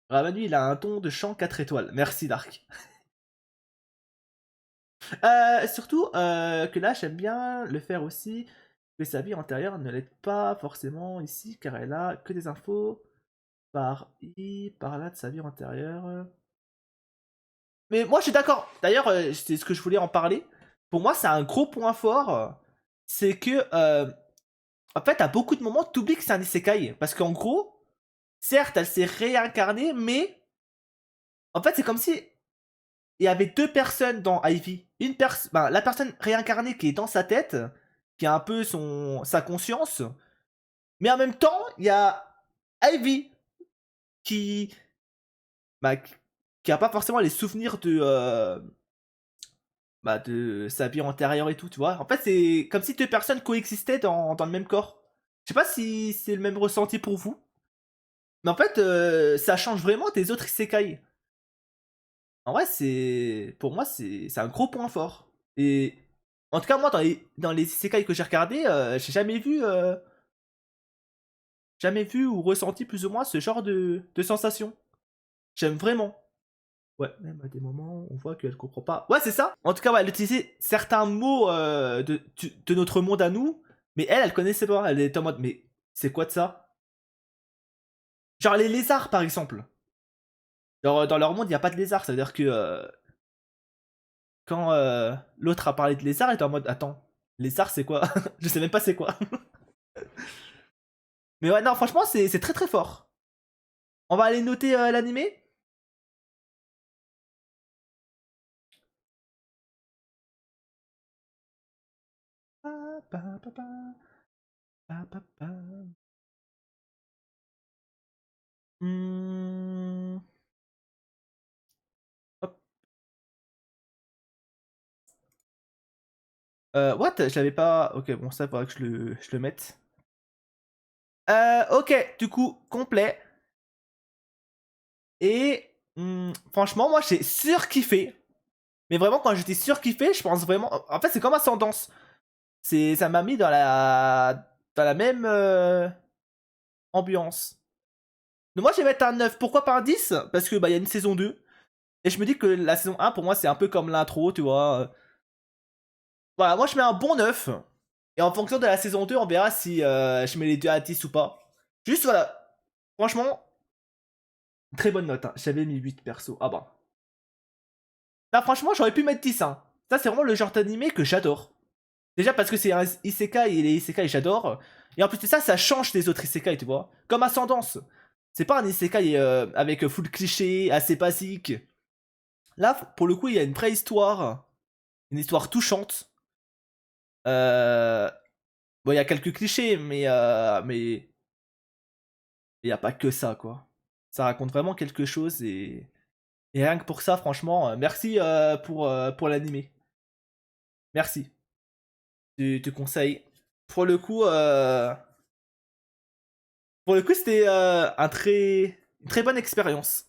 Ramanu, il a un ton de chant 4 étoiles. Merci, Dark. Surtout que là, j'aime bien le faire aussi. Que sa vie antérieure ne l'aide pas forcément ici, car elle a que des infos par là de sa vie antérieure. Mais moi, je suis d'accord. D'ailleurs, c'est ce que je voulais en parler. Pour moi, c'est un gros point fort. C'est que, en fait, à beaucoup de moments, t'oublies que c'est un isekai. Parce qu'en gros, certes, elle s'est réincarnée, mais en fait, c'est comme si il y avait deux personnes dans Ivy. La personne réincarnée qui est dans sa tête, qui a un peu sa conscience. Mais en même temps, il y a Ivy qui a pas forcément les souvenirs de sa vie antérieure et tout, tu vois. En fait, c'est comme si deux personnes coexistaient dans le même corps. Je sais pas si c'est le même ressenti pour vous. Mais en fait, ça change vraiment des autres isekai. En vrai, pour moi, c'est un gros point fort. Et en tout cas, moi, dans les isekai que j'ai regardés, j'ai jamais vu ou ressenti plus ou moins ce genre de sensation. J'aime vraiment. Ouais, même à des moments, on voit qu'elle comprend pas. Ouais, c'est ça. En tout cas, ouais, elle utilisait certains mots de notre monde à nous, mais elle connaissait pas. Elle était en mode, mais c'est quoi de ça? Genre les lézards, par exemple. Genre, dans leur monde, il n'y a pas de lézards. Ça veut dire que quand l'autre a parlé de lézards, elle était en mode, attends, lézard, c'est quoi? Je sais même pas c'est quoi. Mais ouais, non, franchement, c'est très très fort. On va aller noter l'animé. Hop. What? Je l'avais pas. Ok, bon, ça faudrait que je le mette. Ok, du coup, complet. Et franchement, moi j'ai surkiffé. Mais vraiment, quand j'étais surkiffé, je pense vraiment. En fait, c'est comme Ascendance. Ça m'a mis dans la même ambiance. Donc, moi, je vais mettre un 9. Pourquoi pas un 10? Parce que y a une saison 2. Et je me dis que la saison 1, pour moi, c'est un peu comme l'intro, tu vois. Voilà, moi, je mets un bon 9. Et en fonction de la saison 2, on verra si je mets les deux à 10 ou pas. Juste, voilà. Franchement, très bonne note. Hein. J'avais mis 8 perso. Ah bah. Là, franchement, j'aurais pu mettre 10. Hein. Ça, c'est vraiment le genre d'animé que j'adore. Déjà parce que c'est un isekai et les isekai, j'adore. Et en plus de ça, ça change des autres isekai, tu vois. Comme Ascendance. C'est pas un isekai avec full cliché, assez basique. Là, pour le coup, il y a une vraie histoire. Une histoire touchante. Bon, il y a quelques clichés, mais il n'y a pas que ça, quoi. Ça raconte vraiment quelque chose et rien que pour ça, franchement, merci pour l'animé. Merci. Tu conseilles. Pour le coup, c'était une très bonne expérience.